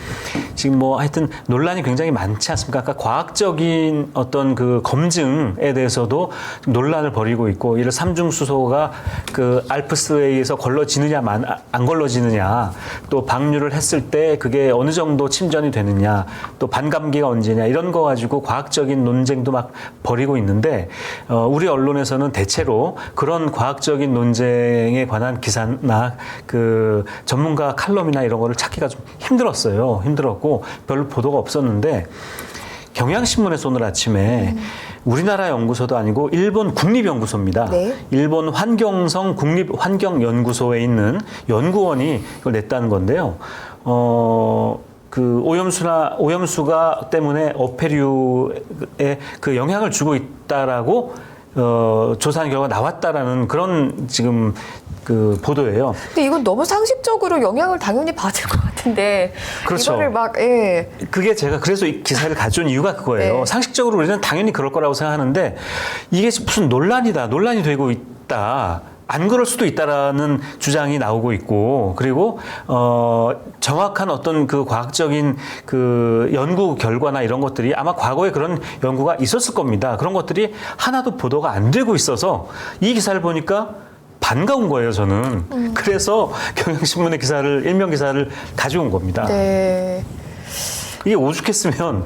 지금 하여튼 논란이 굉장히 많지 않습니까? 아까 과학적인 어떤 검증에 대해서도 논란을 벌이고 있고 이를 삼중수소가 알프스에 의해서 걸러지느냐 안 걸러지느냐 또 방류를 했을 때 그게 어느 정도 침전이 되느냐 또 반감기가 언제냐 이런 거 가지고 과학적인 논쟁도 막 벌이고 있는데 우리 언론에서는 대체로 그런 과학적인 논쟁에 관한 기사나 전문가 칼럼이나 이런 거를 찾기가 좀 힘들었고 별로 보도가 없었는데 경향신문에서 오늘 아침에 우리나라 연구소도 아니고 일본 국립연구소입니다. 네. 일본 환경성 국립환경연구소에 있는 연구원이 이걸 냈다는 건데요. 오염수가 때문에 어패류에 영향을 주고 있다라고 조사한 결과가 나왔다라는 그런 지금 보도예요. 근데 이건 너무 상식적으로 영향을 당연히 받을 것 같은데. 그렇죠. 이거를 그게 제가 그래서 이 기사를 가져온 이유가 그거예요. 네. 상식적으로 우리는 당연히 그럴 거라고 생각하는데 이게 무슨 논란이 되고 있다. 안 그럴 수도 있다라는 주장이 나오고 있고 그리고 정확한 어떤 과학적인 연구 결과나 이런 것들이 아마 과거에 그런 연구가 있었을 겁니다. 그런 것들이 하나도 보도가 안 되고 있어서 이 기사를 보니까 반가운 거예요, 저는. 그래서 경향신문의 일면 기사를 가져온 겁니다. 네. 이게 오죽했으면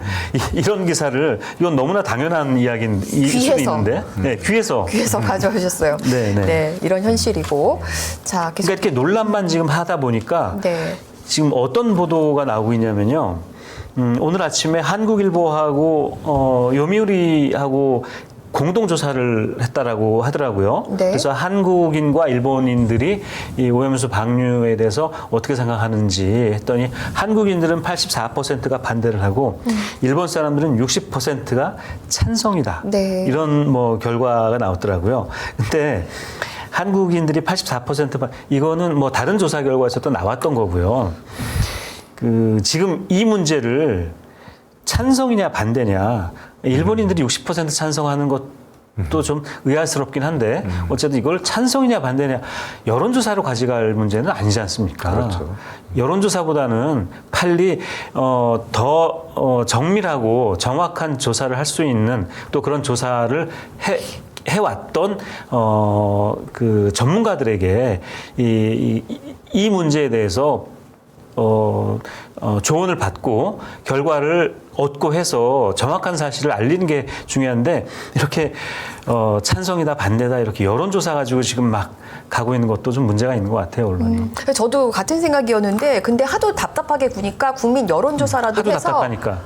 이런 기사를 이건 너무나 당연한 이야기일 수도 있는데 귀에서 가져오셨어요. 네, 이런 현실이고 자 계속. 그러니까 이렇게 논란만 지금 하다 보니까 지금 어떤 보도가 나오고 있냐면요. 오늘 아침에 한국일보하고 요미우리하고 공동조사를 했다라고 하더라고요. 네. 그래서 한국인과 일본인들이 이 오염수 방류에 대해서 어떻게 생각하는지 했더니 한국인들은 84%가 반대를 하고 일본 사람들은 60%가 찬성이다. 네. 이런 결과가 나왔더라고요. 근데 한국인들이 84% 이거는 다른 조사 결과에서도 나왔던 거고요. 지금 이 문제를 찬성이냐 반대냐 일본인들이 60% 찬성하는 것도 좀 의아스럽긴 한데 어쨌든 이걸 찬성이냐 반대냐 여론조사로 가져갈 문제는 아니지 않습니까? 그렇죠. 여론조사보다는 빨리 더 정밀하고 정확한 조사를 할 수 있는 또 그런 조사를 해왔던 전문가들에게 이 문제에 대해서 조언을 받고 결과를 얻고 해서 정확한 사실을 알리는 게 중요한데 이렇게 찬성이다 반대다 이렇게 여론조사 가지고 지금 막 가고 있는 것도 좀 문제가 있는 것 같아요, 언론이. 저도 같은 생각이었는데 근데 하도 답답하게 구니까 국민 여론조사라도 하도 해서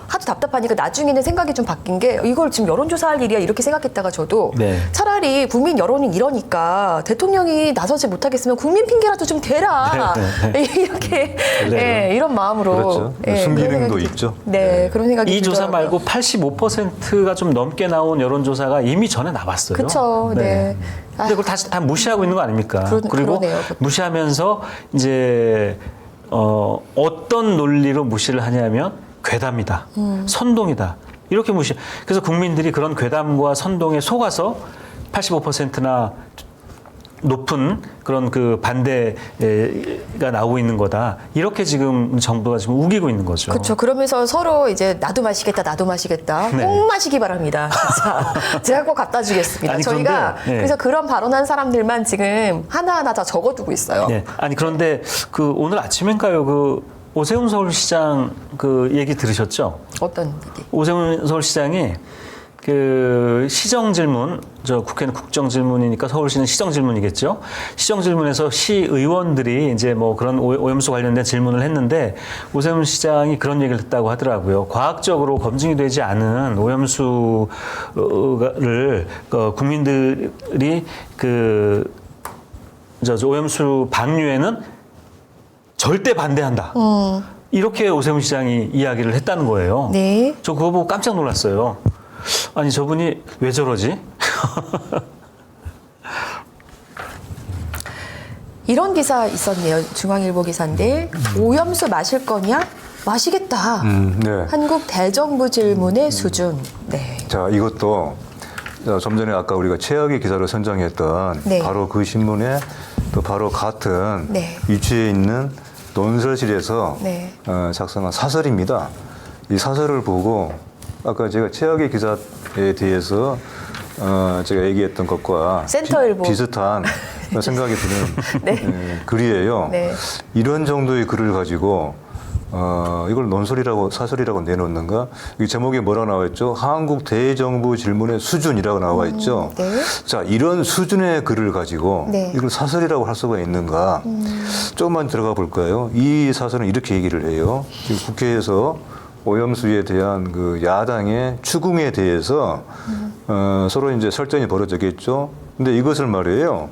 하도 답답하니까 나중에는 생각이 좀 바뀐 게 이걸 지금 여론조사할 일이야 이렇게 생각했다가 저도 네. 차라리 국민 여론이 이러니까 대통령이 나서지 못하겠으면 국민 핑계라도 좀 대라 이렇게 예, 이런 마음으로 그렇죠. 예, 순기능도 그런 생각이 있죠. 네, 그런 생각이 이 조사 들더라고요. 말고 85%가 좀 넘게 나온 여론조사가 이미 전에 나왔어요. 그렇죠. 네. 근데 그걸 다 무시하고 있는 거 아닙니까? 그리고 그러네요. 무시하면서 이제 어떤 논리로 무시를 하냐면 괴담이다, 선동이다 이렇게 무시. 그래서 국민들이 그런 괴담과 선동에 속아서 85%나 높은 그런 그 반대가 나오고 있는 거다. 이렇게 지금 정부가 지금 우기고 있는 거죠. 그렇죠. 그러면서 서로 이제 나도 마시겠다. 네. 꼭 마시기 바랍니다. 진짜. 제가 꼭 갖다 주겠습니다. 아니, 저희가 그런데, 네. 그래서 그런 발언한 사람들만 지금 하나하나 다 적어두고 있어요. 네. 아니 그런데 그 오늘 아침인가요? 그 오세훈 서울시장 그 얘기 들으셨죠? 어떤 얘기? 오세훈 서울시장이 그 시정 질문, 저 국회는 국정 질문이니까 서울시는 시정 질문이겠죠. 시정 질문에서 시의원들이 이제 뭐 그런 오염수 관련된 질문을 했는데 오세훈 시장이 그런 얘기를 했다고 하더라고요. 과학적으로 검증이 되지 않은 오염수를 국민들이 저 오염수 방류에는 절대 반대한다. 이렇게 오세훈 시장이 이야기를 했다는 거예요. 네. 저 그거 보고 깜짝 놀랐어요. 아니 저분이 왜 저러지? 이런 기사 있었네요. 중앙일보 기사인데 오염수 마실 거냐? 마시겠다. 네. 한국 대정부 질문의 수준. 네. 자, 이것도 좀 전에 아까 우리가 최악의 기사로 선정했던 네. 바로 그 신문에 또 바로 같은 네. 위치에 있는 논설실에서 네. 작성한 사설입니다. 이 사설을 보고 아까 제가 최악의 기사에 대해서 제가 얘기했던 것과 센터일보. 비슷한 생각이 드는 네. 글이에요. 네. 이런 정도의 글을 가지고 이걸 논설이라고 사설이라고 내놓는가? 이 제목에 뭐라고 나와 있죠? 한국 대정부 질문의 수준이라고 나와 있죠. 네. 자, 이런 수준의 글을 가지고 네. 이걸 사설이라고 할 수가 있는가? 조금만 들어가 볼까요? 이 사설은 이렇게 얘기를 해요. 지금 국회에서 오염수에 대한 그 야당의 추궁에 대해서 서로 이제 설전이 벌어졌겠죠. 근데 이것을 말이에요.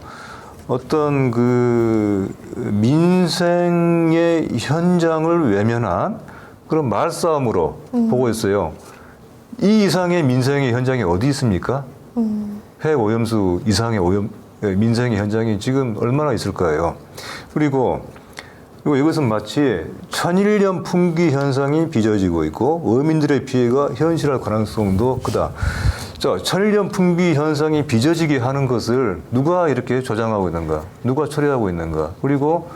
어떤 그 민생의 현장을 외면한 그런 말싸움으로 보고 있어요. 이 이상의 민생의 현장이 어디 있습니까? 핵오염수 이상의 민생의 현장이 지금 얼마나 있을까요? 그리고 이것은 마치 천일염 풍기 현상이 빚어지고 있고 어민들의 피해가 현실할 가능성도 크다. 자, 천일염 풍기 현상이 빚어지게 하는 것을 누가 이렇게 조장하고 있는가? 누가 초래하고 있는가? 그리고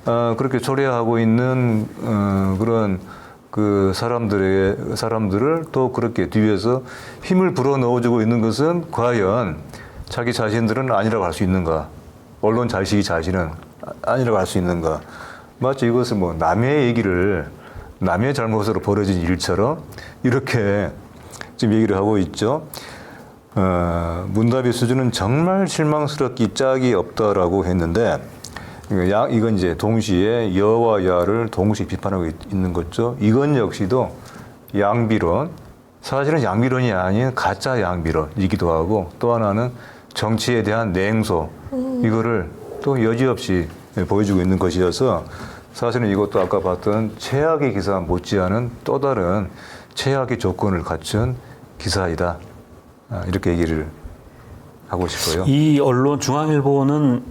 그렇게 초래하고 있는 그런 그 사람들을 또 그렇게 뒤에서 힘을 불어 넣어주고 있는 것은 과연 자기 자신들은 아니라고 할 수 있는가? 언론 자식이 자신은 아니라고 할 수 있는가? 마치 이것을 뭐 남의 얘기를 남의 잘못으로 벌어진 일처럼 이렇게 지금 얘기를 하고 있죠. 문답의 수준은 정말 실망스럽기 짝이 없다라고 했는데 이건 이제 동시에 여와 야를 동시에 비판하고 있는 거죠. 이건 역시도 양비론, 사실은 양비론이 아닌 가짜 양비론이기도 하고 또 하나는 정치에 대한 냉소 이거를 또 여지없이 보여주고 있는 것이어서 사실은 이것도 아까 봤던 최악의 기사 못지않은 또 다른 최악의 조건을 갖춘 기사이다. 이렇게 얘기를 하고 싶어요. 이 언론 중앙일보는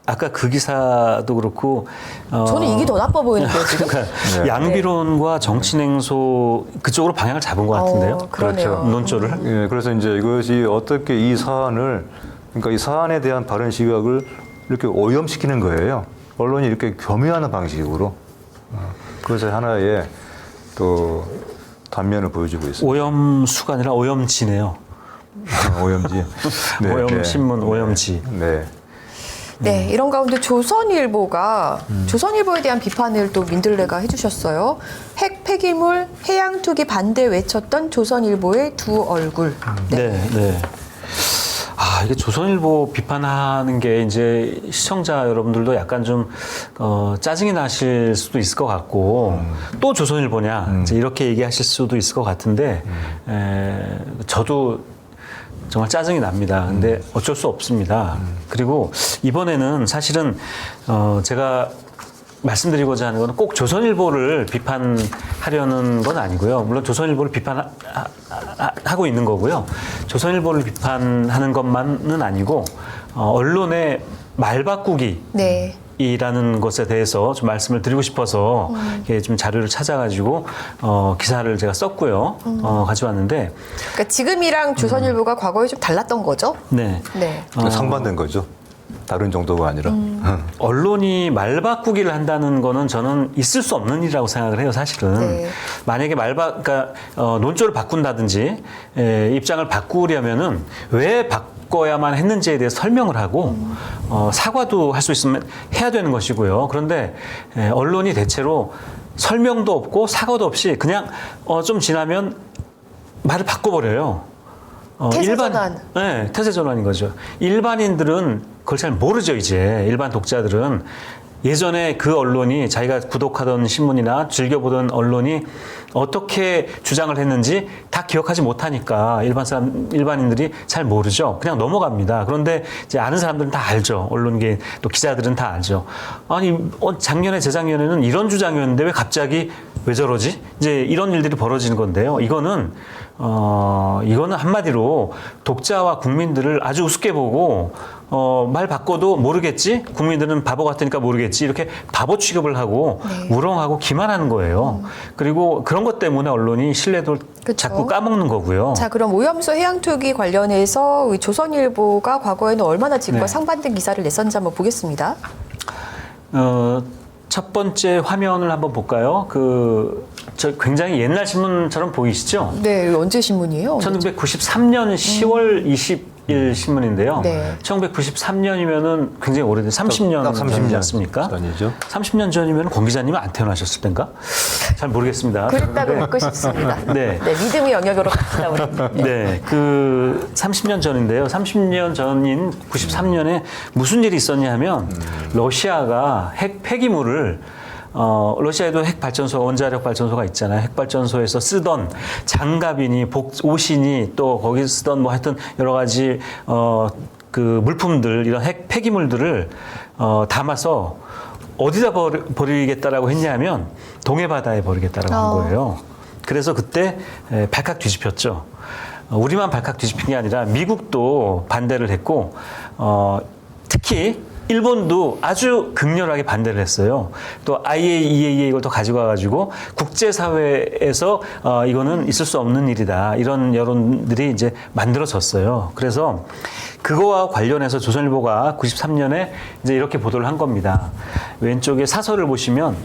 아까 그 기사도 그렇고 저는 이게 더 나빠 보이는데요, 지금. 그러니까 네. 양비론과 정치 냉소 그쪽으로 방향을 잡은 것 같은데요. 그러네요. 그렇죠. 논조를. 예, 그래서 이제 이것이 어떻게 이 사안을 그러니까 이 사안에 대한 바른 시각을 이렇게 오염시키는 거예요. 언론이 이렇게 겸유하는 방식으로 그것의 하나의 또 단면을 보여주고 있습니다. 오염수가 아니라 오염지네요. 오염지. 오염 신문 오염지. 네. 네, 이런 가운데 조선일보가 조선일보에 대한 비판을 또 민들레가 해주셨어요. 핵 폐기물 해양 투기 반대 외쳤던 조선일보의 두 얼굴. 네, 네. 아, 이게 조선일보 비판하는 게 이제 시청자 여러분들도 약간 좀 짜증이 나실 수도 있을 것 같고 또 조선일보냐 이제 이렇게 얘기하실 수도 있을 것 같은데 저도 정말 짜증이 납니다. 근데 어쩔 수 없습니다. 그리고 이번에는 사실은 제가 말씀드리고자 하는 건 꼭 조선일보를 비판하려는 건 아니고요. 물론 조선일보를 비판하고 있는 거고요. 조선일보를 비판하는 것만은 아니고 언론의 말바꾸기. 네. 이라는 것에 대해서 좀 말씀을 드리고 싶어서 이렇게 좀 자료를 찾아가지고 기사를 제가 썼고요. 가져왔는데 그러니까 지금이랑 조선일보가 과거에 좀 달랐던 거죠? 네. 네. 상반된 거죠. 다른 정도가 아니라. 언론이 말바꾸기를 한다는 거는 저는 있을 수 없는 일이라고 생각을 해요, 사실은. 네. 만약에 그러니까 논조를 바꾼다든지 입장을 바꾸려면은 왜 바꿔야만 했는지에 대해서 설명을 하고 사과도 할 수 있으면 해야 되는 것이고요. 그런데 언론이 대체로 설명도 없고 사과도 없이 그냥 좀 지나면 말을 바꿔버려요. 태세전환. 네, 태세전환인 거죠. 일반인들은 그걸 잘 모르죠, 이제. 일반 독자들은. 예전에 그 언론이 자기가 구독하던 신문이나 즐겨보던 언론이 어떻게 주장을 했는지 다 기억하지 못하니까 일반인들이 잘 모르죠. 그냥 넘어갑니다. 그런데 이제 아는 사람들은 다 알죠. 언론계 또 기자들은 다 알죠. 아니, 작년에 재작년에는 이런 주장이었는데 왜 갑자기 왜 저러지? 이제 이런 일들이 벌어지는 건데요. 이거는 한마디로 독자와 국민들을 아주 우습게 보고 말 바꿔도 모르겠지? 국민들은 바보 같으니까 모르겠지? 이렇게 바보 취급을 하고 우롱하고 기만하는 거예요. 그리고 그런 것 때문에 언론이 신뢰도를 그쵸. 자꾸 까먹는 거고요. 자, 그럼 오염수 해양 투기 관련해서 우리 조선일보가 과거에는 얼마나 지금과 네. 상반된 기사를 냈었는지 한번 보겠습니다. 첫 번째 화면을 한번 볼까요? 저 굉장히 옛날 신문처럼 보이시죠? 네, 이거 언제 신문이에요? 1993년 10월 20일 신문인데요. 네. 1993년이면은 굉장히 오래된 30년 딱 30년 전이었습니까? 전이죠. 30년 전이면 권 기자님은 안 태어나셨을 텐가? 잘 모르겠습니다. 그랬다고 믿고 싶습니다. 네. 네, 믿음의 영역으로 갑시다, 우리. 네, 30년 전인데요. 30년 전인 93년에 무슨 일이 있었냐 하면 러시아가 핵 폐기물을 러시아에도 핵발전소, 원자력 발전소가 있잖아요. 핵발전소에서 쓰던 장갑이니, 옷이니, 또 거기 쓰던 뭐 하여튼 여러 가지, 그 물품들, 이런 핵 폐기물들을, 담아서 어디다 버리겠다라고 했냐면 동해바다에 버리겠다라고 한 거예요. 그래서 그때 발칵 뒤집혔죠. 우리만 발칵 뒤집힌 게 아니라 미국도 반대를 했고, 특히 일본도 아주 극렬하게 반대를 했어요. 또 IAEA 이걸 또 가지고 와가지고 국제사회에서 이거는 있을 수 없는 일이다. 이런 여론들이 이제 만들어졌어요. 그래서 그거와 관련해서 조선일보가 93년에 이제 이렇게 보도를 한 겁니다. 왼쪽에 사설을 보시면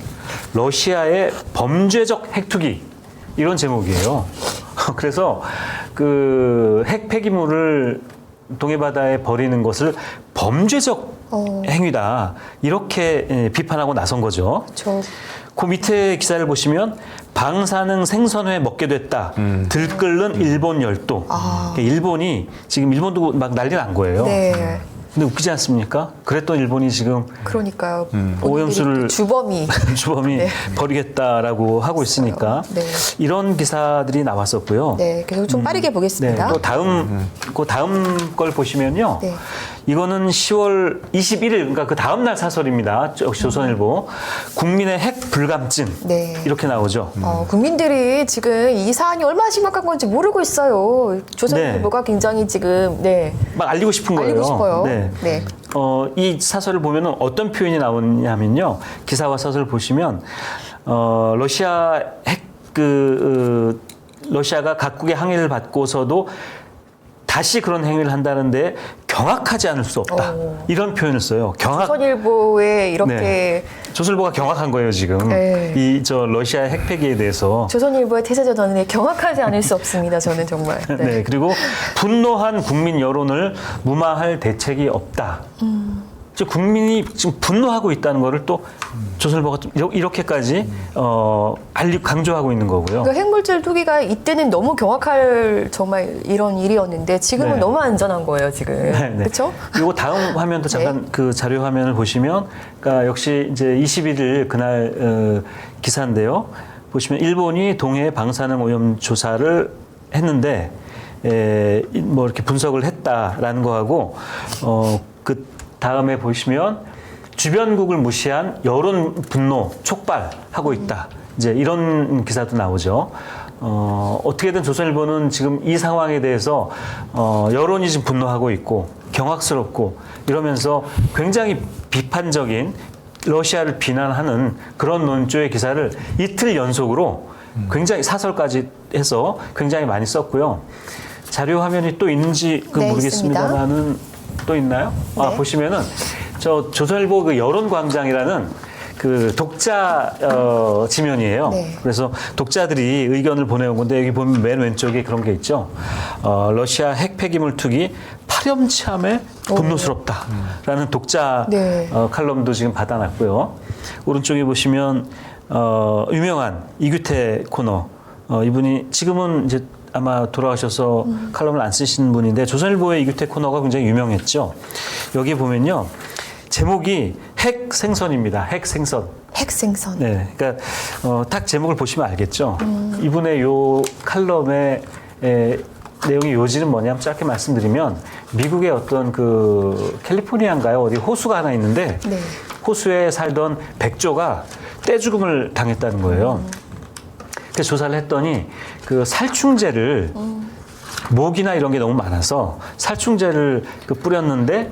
러시아의 범죄적 핵투기 이런 제목이에요. 그래서 그 핵 폐기물을 동해바다에 버리는 것을 범죄적 행위다. 이렇게 비판하고 나선 거죠. 그렇죠. 그 밑에 기사를 보시면 방사능 생선회 먹게 됐다. 들끓는 일본 열도. 일본이 지금 일본도 막 난리 난 거예요. 네. 근데 웃기지 않습니까? 그랬던 일본이 지금 그러니까요. 오염수를 주범이 네. 버리겠다라고 하고 있으니까 네. 이런 기사들이 나왔었고요. 네, 그래서 좀 빠르게 보겠습니다. 네, 또 그 다음 걸 보시면요. 네. 이거는 10월 21일, 그러니까 그 다음 날 사설입니다. 조선일보. 국민의 핵 불감증. 네. 이렇게 나오죠. 국민들이 지금 이 사안이 얼마나 심각한 건지 모르고 있어요. 조선일보가 굉장히 지금 막 알리고 싶은 거예요. 알리고 싶어요. 네. 네. 이 사설을 보면은 어떤 표현이 나오냐면요. 기사와 사설을 보시면, 러시아 러시아가 각국의 항의를 받고서도 다시 그런 행위를 한다는데 경악하지 않을 수 없다. 이런 표현을 써요. 조선일보에 이렇게 네. 조선일보가 경악한 거예요, 지금. 네. 러시아 핵폐기에 대해서. 조선일보의 태세전환에 경악하지 않을 수 없습니다. 저는 정말. 네. 그리고 분노한 국민 여론을 무마할 대책이 없다. 국민이 지금 분노하고 있다는 거를 또 조선일보가 좀 이렇게까지 강조하고 있는 거고요. 그러니까 핵물질 투기가 이때는 너무 경악할 정말 이런 일이었는데 지금은 네. 너무 안전한 거예요, 지금. 네. 그렇죠? 이거 다음 화면도 잠깐 그 자료 화면을 보시면, 그러니까 역시 이제 21일 그날 기사인데요. 보시면 일본이 동해 방사능 오염 조사를 했는데 뭐 이렇게 분석을 했다라는 거하고 그 다음에 보시면 주변국을 무시한 여론 분노 촉발하고 있다. 이제 이런 기사도 나오죠. 어떻게든 조선일보는 지금 이 상황에 대해서 여론이 지금 분노하고 있고 경악스럽고 이러면서 굉장히 비판적인 러시아를 비난하는 그런 논조의 기사를 이틀 연속으로 굉장히 사설까지 해서 굉장히 많이 썼고요. 자료 화면이 또 있는지 네, 모르겠습니다만은 또 있나요? 네. 보시면은 저 조선일보 그 여론광장이라는 그 독자 지면이에요. 네. 그래서 독자들이 의견을 보내온 건데 여기 보면 맨 왼쪽에 그런 게 있죠. 러시아 핵 폐기물 투기 파렴치함에 분노스럽다라는 독자 네. 칼럼도 지금 받아놨고요. 오른쪽에 보시면 유명한 이규태 코너 이분이 지금은 이제 아마 돌아가셔서 칼럼을 안 쓰시는 분인데 조선일보의 이규태 코너가 굉장히 유명했죠. 여기 보면요. 제목이 핵생선입니다. 핵생선. 핵생선. 네. 그러니까 딱 제목을 보시면 알겠죠. 이분의 요 칼럼의 내용이 요지는 뭐냐면 짧게 말씀드리면 미국의 어떤 그 캘리포니아인가요? 어디 호수가 하나 있는데 네. 호수에 살던 백조가 떼죽음을 당했다는 거예요. 그래서 조사를 했더니 그 살충제를 모기나 이런 게 너무 많아서 살충제를 뿌렸는데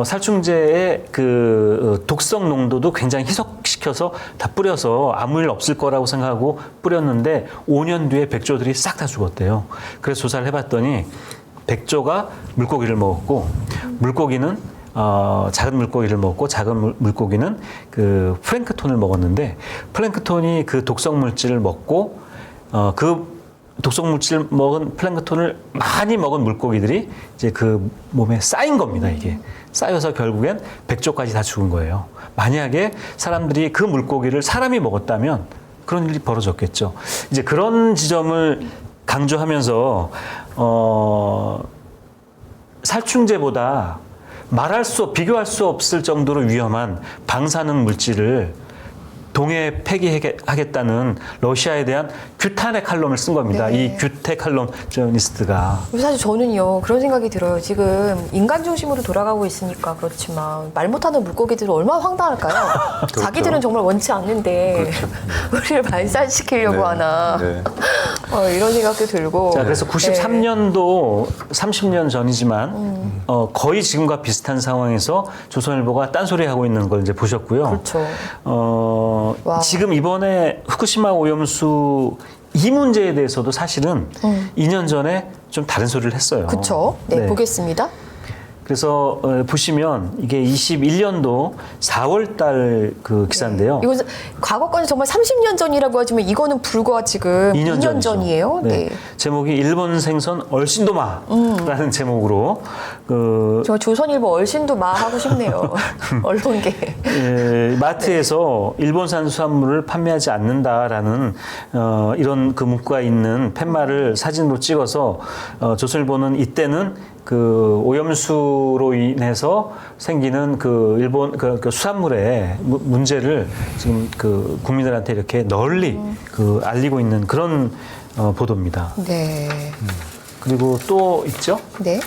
살충제의 그 독성 농도도 굉장히 희석시켜서 다 뿌려서 아무 일 없을 거라고 생각하고 뿌렸는데 5년 뒤에 백조들이 싹 다 죽었대요. 그래서 조사를 해봤더니 백조가 물고기를 먹었고 물고기는 작은 물고기를 먹고 작은 물고기는 그 플랭크톤을 먹었는데 플랭크톤이 그 독성 물질을 먹고 그 독성 물질을 먹은 플랭크톤을 많이 먹은 물고기들이 이제 그 몸에 쌓인 겁니다. 이게 쌓여서 결국엔 백조까지 다 죽은 거예요. 만약에 사람들이 그 물고기를 사람이 먹었다면 그런 일이 벌어졌겠죠. 이제 그런 지점을 강조하면서 살충제보다 비교할 수 없을 정도로 위험한 방사능 물질을 동해에 폐기하겠다는 러시아에 대한 규탄의 칼럼을 쓴 겁니다. 네. 이 규태 칼럼 저널리스트가. 사실 저는요 그런 생각이 들어요. 지금 인간 중심으로 돌아가고 있으니까 그렇지만 말 못하는 물고기들은 얼마나 황당할까요? 그렇죠. 자기들은 정말 원치 않는데 우리를 발살시키려고 네. 하나 네. 이런 생각도 들고. 자, 그래서 93년도 30년 전이지만 거의 지금과 비슷한 상황에서 조선일보가 딴소리하고 있는 걸 이제 보셨고요. 그렇죠. 와. 지금 이번에 후쿠시마 오염수 이 문제에 대해서도 사실은 2년 전에 좀 다른 소리를 했어요. 그렇죠. 네, 보겠습니다. 그래서 보시면 이게 21년도 4월 달 그 기사인데요. 이건 과거 거는 정말 30년 전이라고 하지만 이거는 불과 지금 2년 전이에요. 네. 네. 제목이 일본 생선 얼씬도마라는 제목으로 저 조선일보 얼씬도 마 하고 싶네요. 언론계. 예, 마트에서 일본산 수산물을 판매하지 않는다라는 이런 그 문구가 있는 팻말을 사진으로 찍어서 조선일보는 이때는 그 오염수로 인해서 생기는 그 일본 그 수산물의 문제를 지금 그 국민들한테 이렇게 널리 그 알리고 있는 그런 보도입니다. 네. 그리고 또 있죠? 네.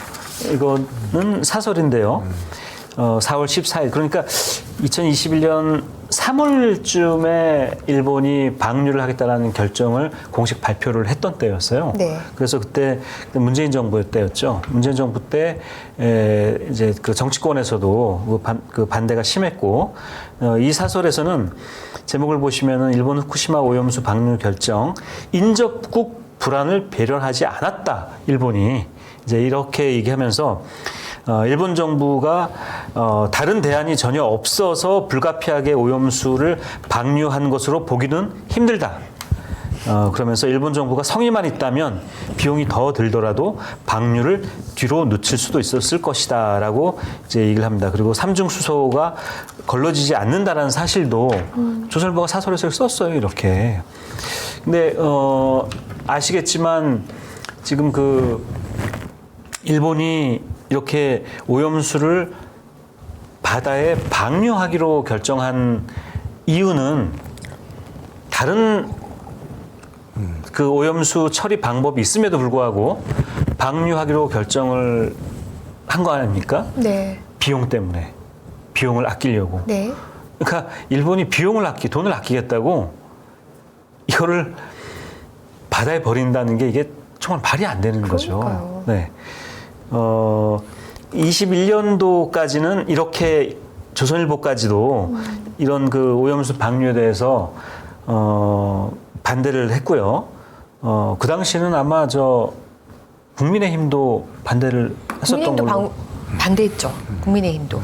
이거는 사설인데요. 4월 14일 그러니까 2021년 3월쯤에 일본이 방류를 하겠다라는 결정을 공식 발표를 했던 때였어요. 네. 그래서 그때 문재인 정부 때였죠. 문재인 정부 때 이제 그 정치권에서도 그 반대가 심했고 이 사설에서는 제목을 보시면은 일본 후쿠시마 오염수 방류 결정 인접국 불안을 배려하지 않았다. 일본이 이제 이렇게 얘기하면서 일본 정부가 다른 대안이 전혀 없어서 불가피하게 오염수를 방류한 것으로 보기는 힘들다. 그러면서 일본 정부가 성의만 있다면 비용이 더 들더라도 방류를 뒤로 늦출 수도 있었을 것이다라고 이제 얘기를 합니다. 그리고 삼중 수소가 걸러지지 않는다라는 사실도 조선일보가 사설에서 썼어요. 이렇게. 근데 아시겠지만 지금 그 일본이 이렇게 오염수를 바다에 방류하기로 결정한 이유는 다른 그 오염수 처리 방법이 있음에도 불구하고 방류하기로 결정을 한 거 아닙니까? 네. 비용 때문에. 비용을 아끼려고. 네. 그러니까 일본이 돈을 아끼겠다고 이거를 바다에 버린다는 게 이게 정말 말이 안 되는 거죠. 그러니까요. 네. 21년도까지는 이렇게 조선일보까지도 이런 그 오염수 방류에 대해서 반대를 했고요. 그 당시에는 아마 국민의힘도 반대를 했었던 걸로. 반대했죠. 국민의힘도.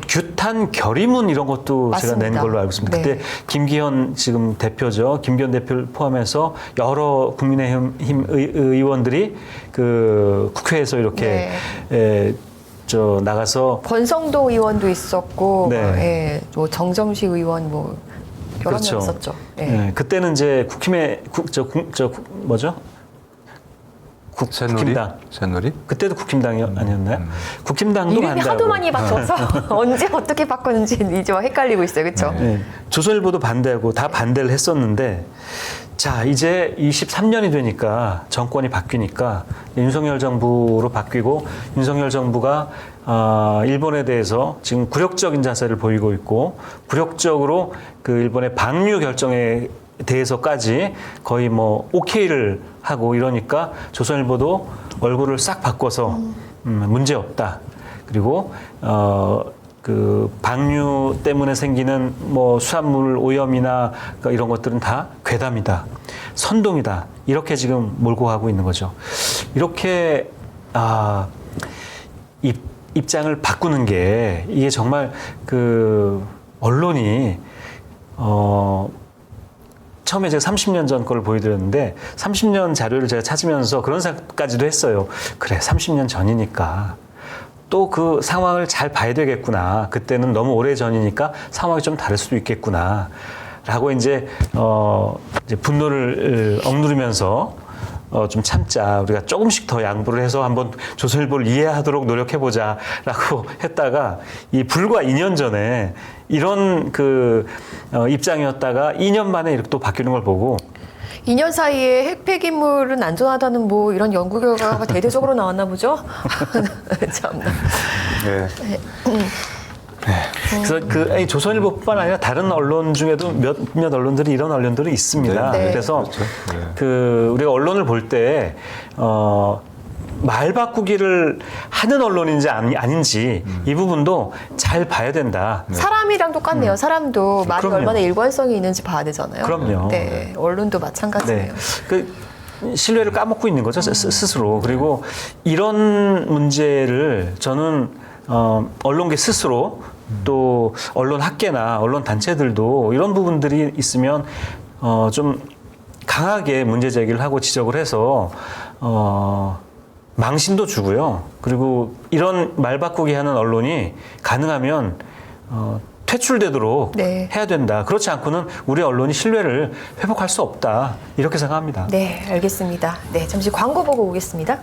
규탄 결의문 이런 것도 맞습니다. 제가 낸 걸로 알고 있습니다. 네. 그때 김기현 지금 대표죠. 김기현 대표를 포함해서 여러 국민의힘 의원들이 그 국회에서 이렇게 나가서 권성도 의원도 있었고, 네. 뭐 정점식 의원 뭐 여러 그렇죠. 명 있었죠. 네. 네, 그때는 이제 국힘당. 새누리? 그때도 국힘당이 아니었나요? 국힘당도 이름이 반대하고. 하도 많이 바뀌어서 언제 어떻게 바꿨는지 이제 헷갈리고 있어요. 그렇죠? 네. 조선일보도 반대하고 다 반대를 했었는데 자 이제 23년이 되니까 정권이 바뀌니까 윤석열 정부로 바뀌고 윤석열 정부가 일본에 대해서 지금 굴욕적인 자세를 보이고 있고 굴욕적으로 그 일본의 방류 결정에 대해서까지 거의 뭐 오케이를 하고 이러니까 조선일보도 얼굴을 싹 바꿔서 문제 없다. 그리고 그 방류 때문에 생기는 뭐 수산물 오염이나 이런 것들은 다 괴담이다, 선동이다 이렇게 지금 몰고 가고 있는 거죠. 이렇게 입장을 바꾸는 게 이게 정말 그 언론이 처음에 제가 30년 전 거를 보여드렸는데 30년 자료를 제가 찾으면서 그런 생각까지도 했어요. 그래 30년 전이니까 또 그 상황을 잘 봐야 되겠구나. 그때는 너무 오래 전이니까 상황이 좀 다를 수도 있겠구나. 라고 이제 분노를 억누르면서 좀 참자. 우리가 조금씩 더 양보를 해서 한번 조선일보를 이해하도록 노력해보자. 라고 했다가 이 불과 2년 전에 이런 그 입장이었다가 2년 만에 이렇게 또 바뀌는 걸 보고 2년 사이에 핵 폐기물은 안전하다는 뭐 이런 연구 결과가 대대적으로 나왔나 보죠? 참나. 네. 그래서 그 조선일보뿐만 아니라 다른 언론 중에도 몇몇 언론들이 이런 언론들이 있습니다. 네. 그래서 그렇죠. 네. 그 우리가 언론을 볼 때 말 바꾸기를 하는 언론인지 아닌지 이 부분도 잘 봐야 된다. 사람이랑 똑같네요. 사람도 말이 그럼요. 얼마나 일관성이 있는지 봐야 되잖아요. 그럼요. 네, 언론도 마찬가지네요. 네. 그 신뢰를 까먹고 있는 거죠, 스스로. 그리고 이런 문제를 저는 언론계 스스로 또 언론 학계나 언론 단체들도 이런 부분들이 있으면 좀 강하게 문제 제기를 하고 지적을 해서 망신도 주고요. 그리고 이런 말 바꾸기 하는 언론이 가능하면 퇴출되도록 네. 해야 된다. 그렇지 않고는 우리 언론이 신뢰를 회복할 수 없다. 이렇게 생각합니다. 네, 알겠습니다. 네, 잠시 광고 보고 오겠습니다.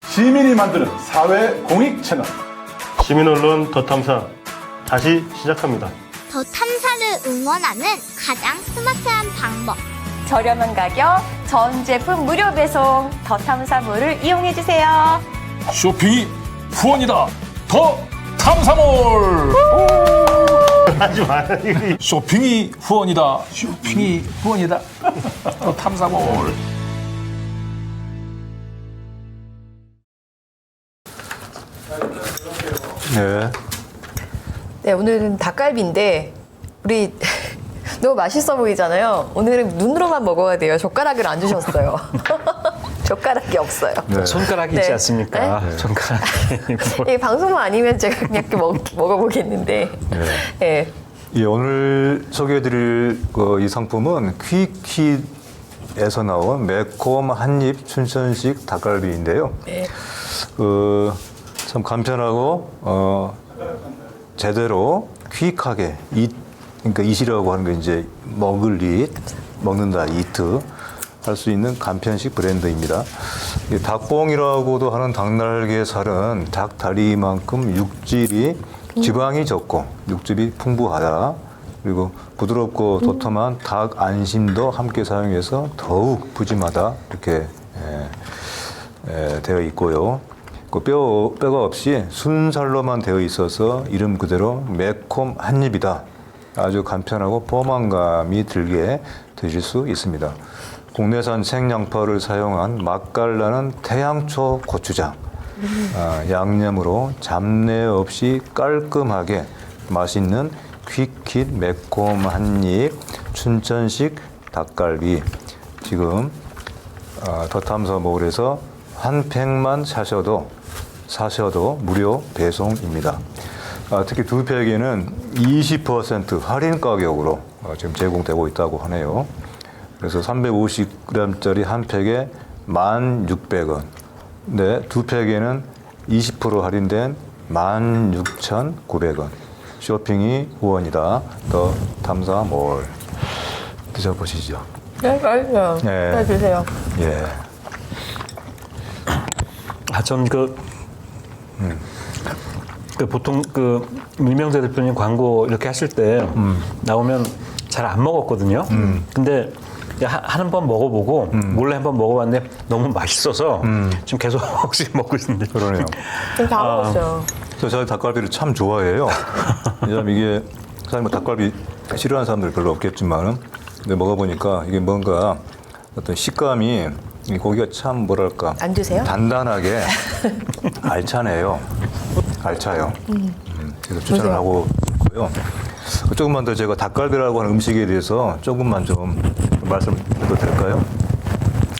시민이 만드는 사회 공익 채널 시민언론 더 탐사 다시 시작합니다. 더 탐사를 응원하는 가장 스마트한 방법. 저렴한 가격, 전 제품 무료 배송, 더 탐사몰을 이용해 주세요. 쇼핑이 후원이다 더 탐사몰 하지 마요. 쇼핑이 후원이다 더 탐사몰. 네. 네, 오늘은 닭갈비인데 우리 너무 맛있어 보이잖아요. 오늘은 눈으로만 먹어야 돼요. 젓가락을 안 주셨어요. 젓가락이 없어요. 네. 손가락이 네. 있지 않습니까? 네? 손가락이. 이 방송만 아니면 제가 그냥 이렇게 먹어보겠는데. 네. 네. 예, 오늘 소개해드릴 이 상품은 퀵킷에서 나온 매콤 한입 춘천식 닭갈비인데요. 네. 참 간편하고 제대로 퀵하게 그러니까 이시라고 하는 게 이제 먹는다 이트 할 수 있는 간편식 브랜드입니다. 이 닭봉이라고도 하는 닭날개 살은 닭 다리만큼 육질이 지방이 적고 육즙이 풍부하다. 그리고 부드럽고 도톰한 닭 안심도 함께 사용해서 더욱 푸짐하다 이렇게 되어 있고요. 그 뼈가 없이 순살로만 되어 있어서 이름 그대로 매콤 한입이다. 아주 간편하고 포만감이 들게 드실 수 있습니다. 국내산 생양파를 사용한 맛깔나는 태양초 고추장, 양념으로 잡내 없이 깔끔하게 맛있는 퀵킷 매콤 한입 춘천식 닭갈비. 지금 더탐사몰에서 한 팩만 사셔도 무료 배송입니다. 특히 두 팩에는 20% 할인 가격으로 지금 제공되고 있다고 하네요. 그래서 350g짜리 한 팩에 1,600원. 네, 두 팩에는 20% 할인된 16,900원. 쇼핑이 후원이다. 더 탐사몰. 드셔보시죠. 네, 맛있어요. 네. 잘 드세요. 예. 전 보통 이명재 대표님 광고 이렇게 하실 때 나오면 잘 안 먹었거든요. 근데 한 번 먹어보고 몰래 한 번 먹어봤는데 너무 맛있어서 지금 계속 혹시 먹고 있는데. 그러네요. 지금 다 먹었어요. 제가 닭갈비를 참 좋아해요. 왜냐면 이게 사실 뭐 닭갈비 싫어하는 사람들 별로 없겠지만, 근데 먹어보니까 이게 뭔가 어떤 식감이 이 고기가 참 뭐랄까 안 드세요? 단단하게 알차네요. 알차요. 그래서 추천을 하고 있고요. 조금만 더 제가 닭갈비라고 하는 음식에 대해서 조금만 좀 말씀드려도 될까요?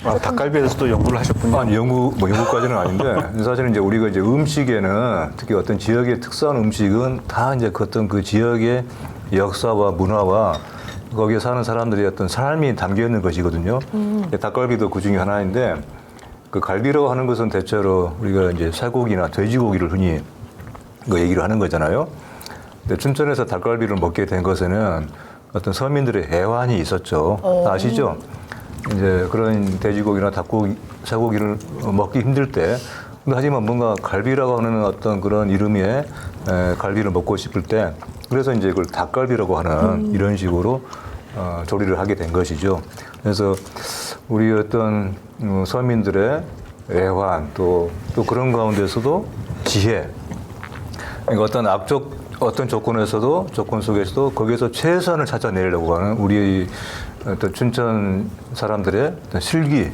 닭갈비에 대해서도 연구를 하셨군요. 아니, 연구까지는 아닌데, 사실은 이제 우리가 이제 음식에는 특히 어떤 지역의 특수한 음식은 다 이제 그 어떤 그 지역의 역사와 문화와 거기에 사는 사람들의 어떤 삶이 담겨 있는 것이거든요. 닭갈비도 그 중에 하나인데, 그 갈비라고 하는 것은 대체로 우리가 이제 쇠고기나 돼지고기를 흔히 그 얘기를 하는 거잖아요. 근데 춘천에서 닭갈비를 먹게 된 것에는 어떤 서민들의 애환이 있었죠. 아시죠? 이제 그런 돼지고기나 닭고기, 쇠고기를 먹기 힘들 때, 근데 하지만 뭔가 갈비라고 하는 어떤 그런 이름의 갈비를 먹고 싶을 때, 그래서 이제 그걸 닭갈비라고 하는 이런 식으로 조리를 하게 된 것이죠. 그래서 우리 어떤 서민들의 애환 또 그런 가운데서도 지혜, 그러니까 어떤 조건 속에서도 거기에서 최선을 찾아내려고 하는 우리 어떤 춘천 사람들의 어떤 슬기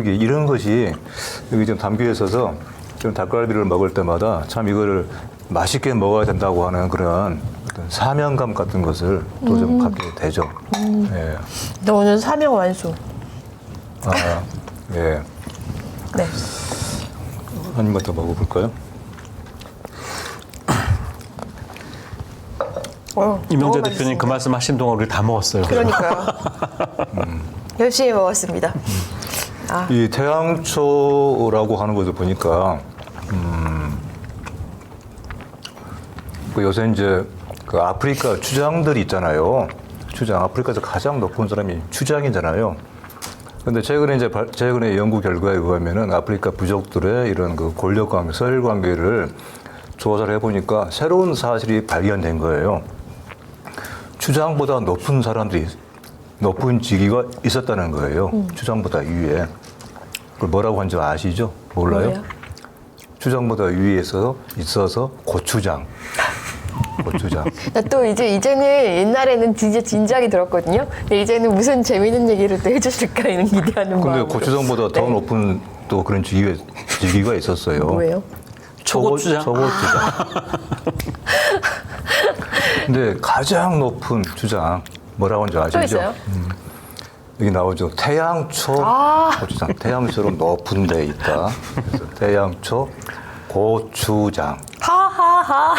이런 것이 여기 좀 담겨 있어서 좀 닭갈비를 먹을 때마다 참 이거를 맛있게 먹어야 된다고 하는 그런 어떤 사명감 같은 것을 또 좀 갖게 되죠. 예. 너 오늘 사명 완수. 예. 네. 한 입만 더 먹어볼까요? 이명재 너무 대표님 그 말씀 하신 동안 우리 다 먹었어요. 그러니까요. 열심히 먹었습니다. 이 태양초라고 하는 것을 보니까 그 요새 이제 그 아프리카 추장들이 있잖아요. 아프리카에서 가장 높은 사람이 추장이잖아요. 근데 최근에 연구 결과에 의하면은 아프리카 부족들의 이런 그 권력 관계, 서열 관계를 조사를 해보니까 새로운 사실이 발견된 거예요. 추장보다 높은 사람들이 높은 직위가 있었다는 거예요. 추장보다 위에. 그걸 뭐라고 하는지 아시죠? 몰라요? 뭐예요? 추장보다 위에 있어서 고추장. 나 또 이제는 옛날에는 진짜 진작에 들었거든요. 근데 이제는 무슨 재밌는 얘기를 또 해주실까 이런 기대하는 근데 마음으로. 고추장보다 더 네. 높은 또 그런 직위가 있었어요. 뭐예요? 초고추장. 초고추장. 근데 가장 높은 추장 뭐라고 하는지 아시죠? 또 있어요? 여기 나오죠. 태양초 고추장. 태양처럼 높은 데 있다. 그래서 태양초 고추장. 하하. 하하.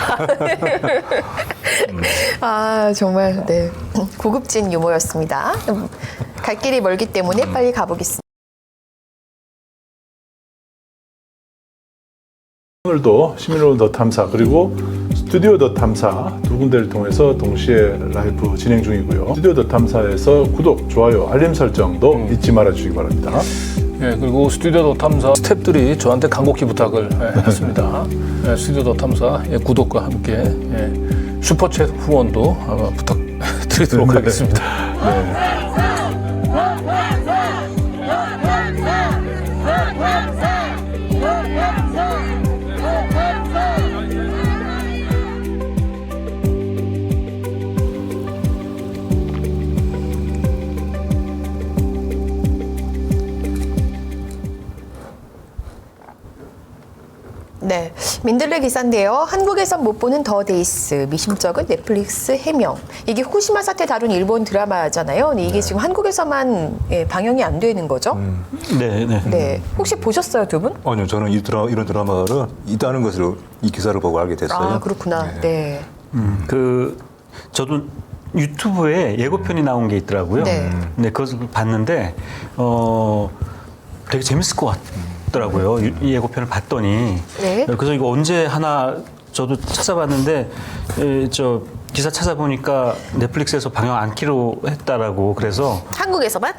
아 정말 네 고급진 유머였습니다. 갈 길이 멀기 때문에 빨리 가보겠습니다. 오늘도 시민언론 더 탐사 그리고 스튜디오 더 탐사 두 군데를 통해서 동시에 라이브 진행 중이고요. 스튜디오 더 탐사에서 구독, 좋아요, 알림 설정도 잊지 말아 주시기 바랍니다. 예, 그리고 스튜디오 더 탐사 스태프들이 저한테 간곡히 부탁을 했습니다. 예, 스튜디오 더 탐사 구독과 함께 슈퍼챗 후원도 아마 부탁드리도록 하겠습니다. 네, 민들레 기사인데요. 한국에선 못 보는 더 데이스, 미심쩍은 넷플릭스 해명. 이게 후쿠시마 사태 다룬 일본 드라마잖아요. 근데 이게 지금 한국에서만 방영이 안 되는 거죠? 네, 네. 네, 혹시 보셨어요, 두 분? 아니요, 저는 이런 드라마를 있다는 것을 이 기사를 보고 알게 됐어요. 아, 그렇구나. 네. 저도 유튜브에 예고편이 나온 게 있더라고요. 네. 네, 그것을 봤는데 되게 재밌을 것 같더라고요. 이 예고편을 봤더니. 네. 그래서 이거 언제 하나 저도 찾아봤는데 저 기사 찾아보니까 넷플릭스에서 방영 않기로 했다라고 그래서 한국에서만?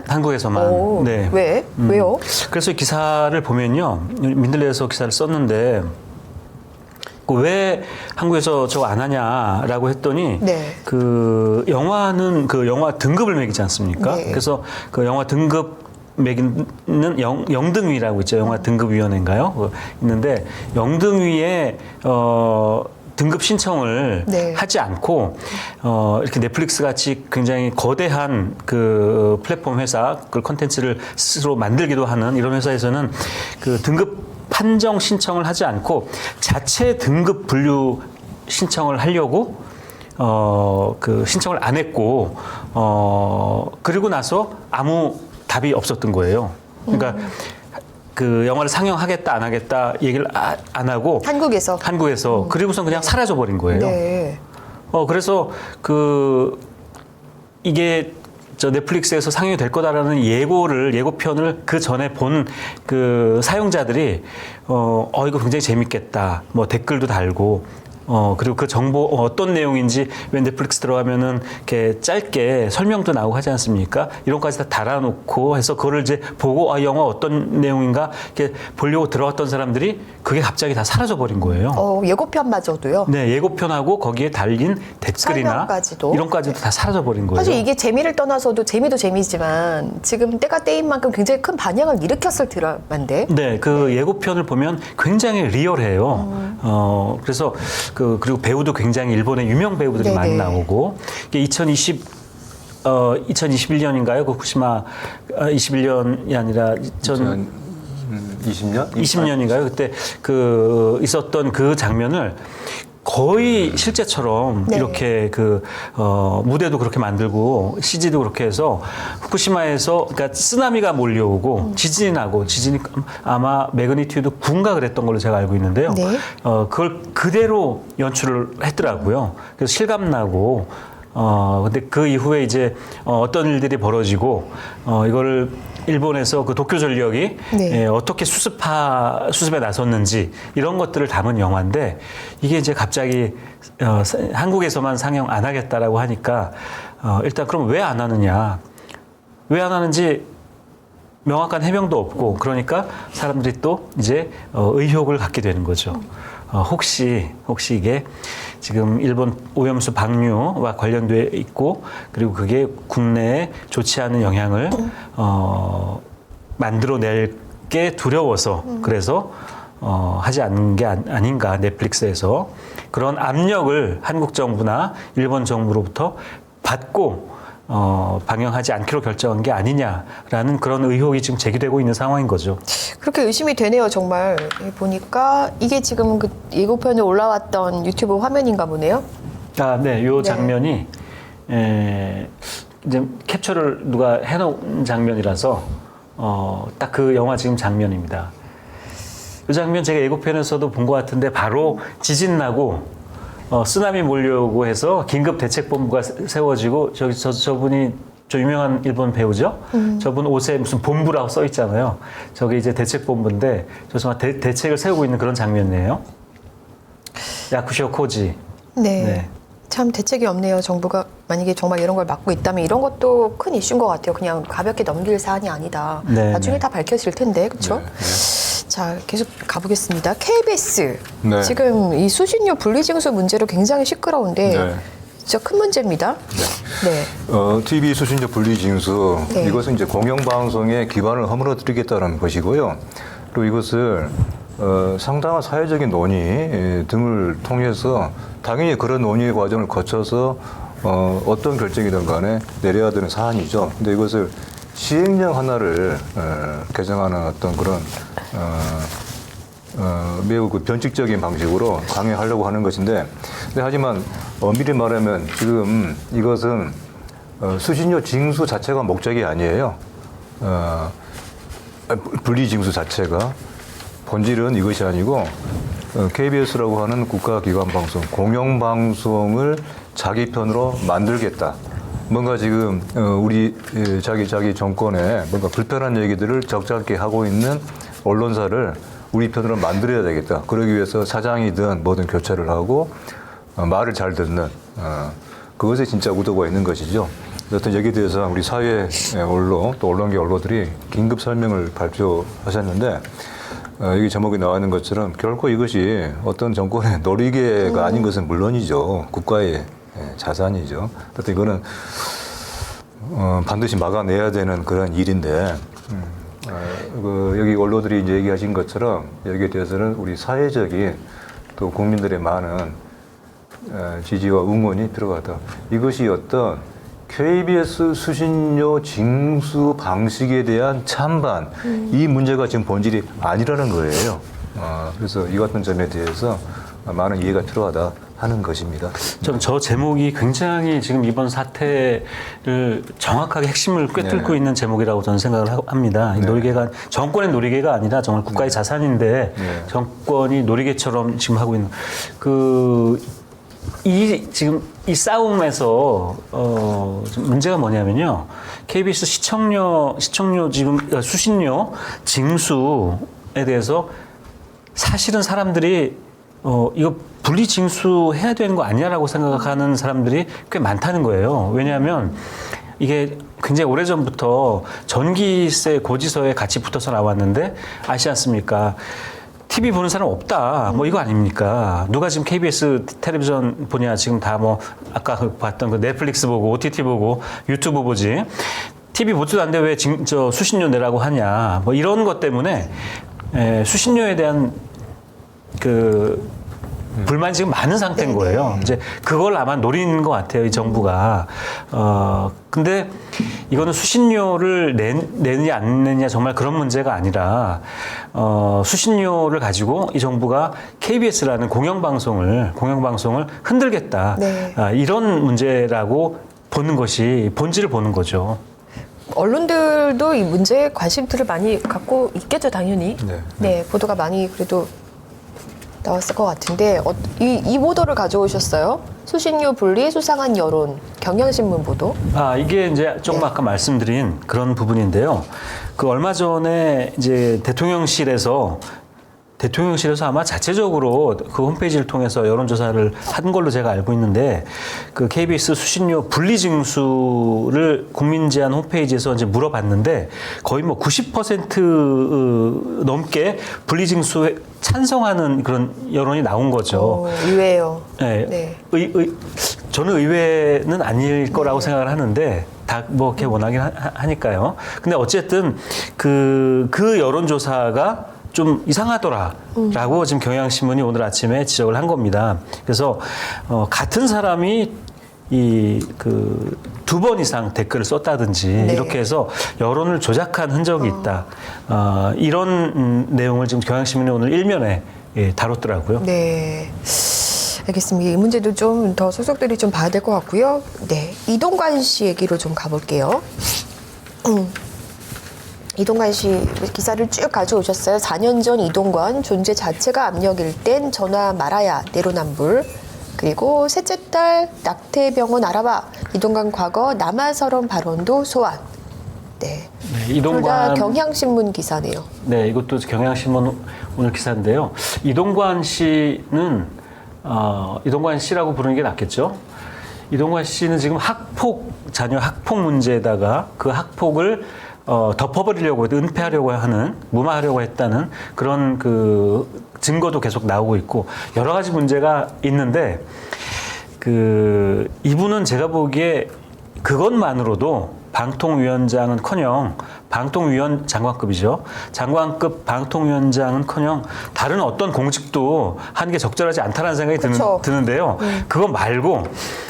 오, 네. 왜? 왜요? 그래서 이 기사를 보면요, 민들레에서 기사를 썼는데 왜 한국에서 저거 안 하냐라고 했더니 네. 그 영화는 그 영화 등급을 매기지 않습니까? 네. 그래서 그 영화 등급 매기는 영등위라고 있죠. 영화 등급위원회인가요? 있는데 영등위에 등급 신청을 네. 하지 않고 이렇게 넷플릭스 같이 굉장히 거대한 그 플랫폼 회사 그 콘텐츠를 스스로 만들기도 하는 이런 회사에서는 그 등급 판정 신청을 하지 않고 자체 등급 분류 신청을 하려고 그 신청을 안 했고 그리고 나서 아무 답이 없었던 거예요. 그러니까 그 영화를 상영하겠다 안 하겠다 얘기를 안 하고 한국에서 그리고선 그냥 사라져 버린 거예요. 네. 그래서 이게 저 넷플릭스에서 상영이 될 거다라는 예고편을 그 전에 본 그 사용자들이 이거 굉장히 재밌겠다. 뭐 댓글도 달고 그리고 그 정보 어떤 내용인지 왜 넷플릭스 들어가면은 이렇게 짧게 설명도 나오고 하지 않습니까? 이런 것까지 다 달아놓고 해서 그거를 이제 보고 영화 어떤 내용인가 이렇게 보려고 들어갔던 사람들이 그게 갑자기 다 사라져 버린 거예요. 예고편마저도요? 네, 예고편하고 거기에 달린 댓글이나 설명까지도? 이런 것까지도 다 사라져 버린 거예요. 사실 이게 재미를 떠나서도 재미도 재미지만 지금 때가 때인 만큼 굉장히 큰 반향을 일으켰을 드라마인데. 네, 그 예고편을 보면 굉장히 리얼해요. 그래서 그리고 배우도 굉장히 일본의 유명 배우들이 네네. 많이 나오고 이게 2021년인가요? 그 후쿠시마 21년이 아니라 20년? 20년인가요? 그때 있었던 그 장면을 거의 실제처럼 네. 이렇게 무대도 그렇게 만들고 CG도 그렇게 해서 후쿠시마에서 그러니까 쓰나미가 몰려오고 지진이 나고 지진이 아마 매그니튜드 9인가 그랬던 걸로 제가 알고 있는데요. 네. 그걸 그대로 연출을 했더라고요. 그래서 실감 나고 근데 그 이후에 이제 어떤 일들이 벌어지고 이거를 일본에서 그 도쿄 전력이 네. 어떻게 수습에 나섰는지 이런 것들을 담은 영화인데 이게 이제 갑자기 한국에서만 상영 안 하겠다라고 하니까 일단 그럼 왜 안 하느냐? 왜 안 하는지 명확한 해명도 없고 그러니까 사람들이 또 이제 의혹을 갖게 되는 거죠. 혹시 이게 지금 일본 오염수 방류와 관련돼 있고 그리고 그게 국내에 좋지 않은 영향을 만들어낼 게 두려워서 그래서 하지 않는 게 아닌가 넷플릭스에서 그런 압력을 한국 정부나 일본 정부로부터 받고 방영하지 않기로 결정한 게 아니냐라는 그런 의혹이 지금 제기되고 있는 상황인 거죠. 그렇게 의심이 되네요, 정말. 보니까 이게 지금 그 예고편에 올라왔던 유튜브 화면인가 보네요. 네, 요 장면이 이제 캡처를 누가 해놓은 장면이라서 딱 그 영화 지금 장면입니다. 이 장면 제가 예고편에서도 본 것 같은데 바로 지진 나고 쓰나미 몰려오고 해서 긴급 대책본부가 세워지고 저분이 저 유명한 일본 배우죠. 저분 옷에 무슨 본부라고 써 있잖아요. 저게 이제 대책본부인데 저 정말 대책을 세우고 있는 그런 장면이에요. 야쿠쇼 코지. 네. 네. 참 대책이 없네요. 정부가 만약에 정말 이런 걸 막고 있다면 이런 것도 큰 이슈인 것 같아요. 그냥 가볍게 넘길 사안이 아니다. 네, 나중에 네. 다 밝혀질 텐데, 그렇죠? 자, 계속 가보겠습니다. KBS 네. 지금 이 수신료 분리징수 문제로 굉장히 시끄러운데 네. 진짜 큰 문제입니다. 네. TV 수신료 분리징수 네. 이것은 이제 공영방송의 기반을 허물어뜨리겠다는 것이고요. 그리고 이것을 상당한 사회적인 논의 등을 통해서 당연히 그런 논의의 과정을 거쳐서 어떤 결정이든 간에 내려야 되는 사안이죠. 근데 이것을 시행령 하나를 개정하는 어떤 그런 매우 그 변칙적인 방식으로 강행하려고 하는 것인데, 근데 하지만 엄밀히 말하면 지금 이것은 수신료 징수 자체가 목적이 아니에요. 분리징수 자체가 본질은 이것이 아니고 KBS라고 하는 국가기관 방송, 공영방송을 자기 편으로 만들겠다. 뭔가 지금 우리 자기 정권에 뭔가 불편한 얘기들을 적잖게 하고 있는 언론사를 우리 편으로 만들어야 되겠다. 그러기 위해서 사장이든 뭐든 교체를 하고 말을 잘 듣는 그것에 진짜 의도가 있는 것이죠. 어떤 여기에 대해서 우리 사회 언론 또 언론계 언론들이 긴급 설명을 발표하셨는데 여기 제목에 나와 있는 것처럼 결코 이것이 어떤 정권의 놀이개가 아닌 것은 물론이죠. 국가의 자산이죠. 하여튼 이거는 반드시 막아내야 되는 그런 일인데 여기 언론들이 이제 얘기하신 것처럼 여기에 대해서는 우리 사회적인 또 국민들의 많은 지지와 응원이 들어가다. 이것이 어떤 KBS 수신료 징수 방식에 대한 찬반, 이 문제가 지금 본질이 아니라는 거예요. 그래서 이 같은 점에 대해서 많은 이해가 필요하다 하는 것입니다. 저 제목이 굉장히 지금 이번 사태를 정확하게 핵심을 꿰뚫고 네. 있는 제목이라고 저는 생각을 합니다. 이 네. 놀이개가 정권의 놀이개가 아니라 정말 국가의 자산인데 네. 정권이 놀이개처럼 지금 하고 있는 지금 이 싸움에서 좀 문제가 뭐냐면요. KBS 시청료 지금 수신료 징수에 대해서 사실은 사람들이 이거 분리 징수해야 되는 거 아니냐라고 생각하는 사람들이 꽤 많다는 거예요. 왜냐하면 이게 굉장히 오래전부터 전기세 고지서에 같이 붙어서 나왔는데 아시지 않습니까? TV 보는 사람 없다. 뭐 이거 아닙니까? 누가 지금 KBS 텔레비전 보냐? 지금 다 뭐 아까 봤던 그 넷플릭스 보고 OTT 보고 유튜브 보지. TV 보지도 않는데 왜 수신료 내라고 하냐? 뭐 이런 것 때문에 수신료에 대한 불만이 지금 많은 상태인 거예요. 이제 그걸 아마 노리는 것 같아요, 이 정부가. 근데 이거는 수신료를 내느냐 안 내느냐 정말 그런 문제가 아니라, 수신료를 가지고 이 정부가 KBS라는 공영방송을 흔들겠다. 네. 이런 문제라고 보는 것이 본질을 보는 거죠. 언론들도 이 문제에 관심들을 많이 갖고 있겠죠, 당연히. 네, 보도가 많이 그래도 나왔을 것 같은데 이 보도를 가져오셨어요? 수신료 분리 수상한 여론, 경향신문 보도. 이게 이제 조금 아까 말씀드린 그런 부분인데요. 그 얼마 전에 이제 대통령실에서 아마 자체적으로 그 홈페이지를 통해서 여론조사를 한 걸로 제가 알고 있는데, 그 KBS 수신료 분리징수를 국민제한 홈페이지에서 이제 물어봤는데 거의 뭐 90% 넘게 분리징수에 찬성하는 그런 여론이 나온 거죠. 의외예요. 네. 저는 의외는 아닐 거라고 생각을 하는데 다 뭐 이렇게 원하긴 하니까요. 근데 어쨌든 그 여론조사가 좀 이상하더라라고 지금 경향신문이 오늘 아침에 지적을 한 겁니다. 그래서 같은 사람이 두 번 이상 댓글을 썼다든지 이렇게 해서 여론을 조작한 흔적이 있다. 이런 내용을 지금 경향신문이 오늘 일면에 다뤘더라고요. 네. 알겠습니다. 이 문제도 좀 더 소속들이 좀 봐야 될 것 같고요. 네. 이동관 씨 얘기로 좀 가볼게요. 이동관 씨 기사를 쭉 가져오셨어요. 4년 전 이동관 존재 자체가 압력일 땐 전화 말아야 내로남불. 그리고 셋째 딸 낙태병원 알아봐. 이동관 과거 남아설원 발언도 소환. 네. 네, 둘 다 이동관 경향신문 기사네요. 네, 이것도 경향신문 오늘 기사인데요. 이동관 씨는 이동관 씨라고 부르는 게 낫겠죠. 이동관 씨는 지금 자녀 학폭 문제에다가 그 학폭을 덮어버리려고, 은폐하려고 하는, 무마하려고 했다는 그런 그 증거도 계속 나오고 있고 여러 가지 문제가 있는데 이분은 제가 보기에 그것만으로도 방통위원장은커녕 방통위원 장관급이죠. 장관급 방통위원장은커녕 다른 어떤 공직도 하는 게 적절하지 않다는 생각이 드는데요. 그거 말고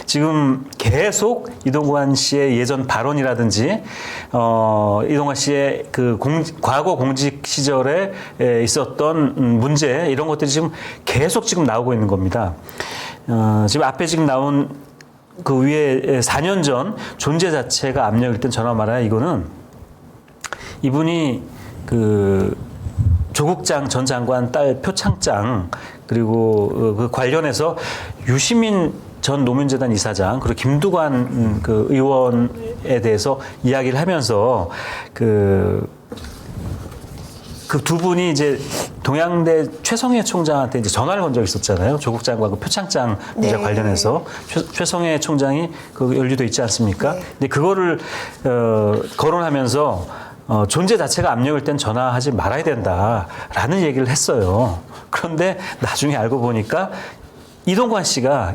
지금 계속 이동관 씨의 예전 발언이라든지 이동관 씨의 그 과거 공직 시절에 있었던 문제 이런 것들이 지금 계속 지금 나오고 있는 겁니다. 지금 앞에 지금 나온 그 위에 4년 전 존재 자체가 압력일 땐 전화 말아야 이거는 이분이 그 조국장 전 장관 딸 표창장 그리고 그 관련해서 유시민 전 노무현재단 이사장 그리고 김두관 그 의원에 대해서 이야기를 하면서 그 두 분이 이제 동양대 최성해 총장한테 이제 전화를 건 적이 있었잖아요. 조국 장관 그 표창장 문제 관련해서 최성해 총장이 그 연루돼 있지 않습니까? 근데 그거를 거론하면서 존재 자체가 압력일 땐 전화하지 말아야 된다라는 얘기를 했어요. 그런데 나중에 알고 보니까 이동관 씨가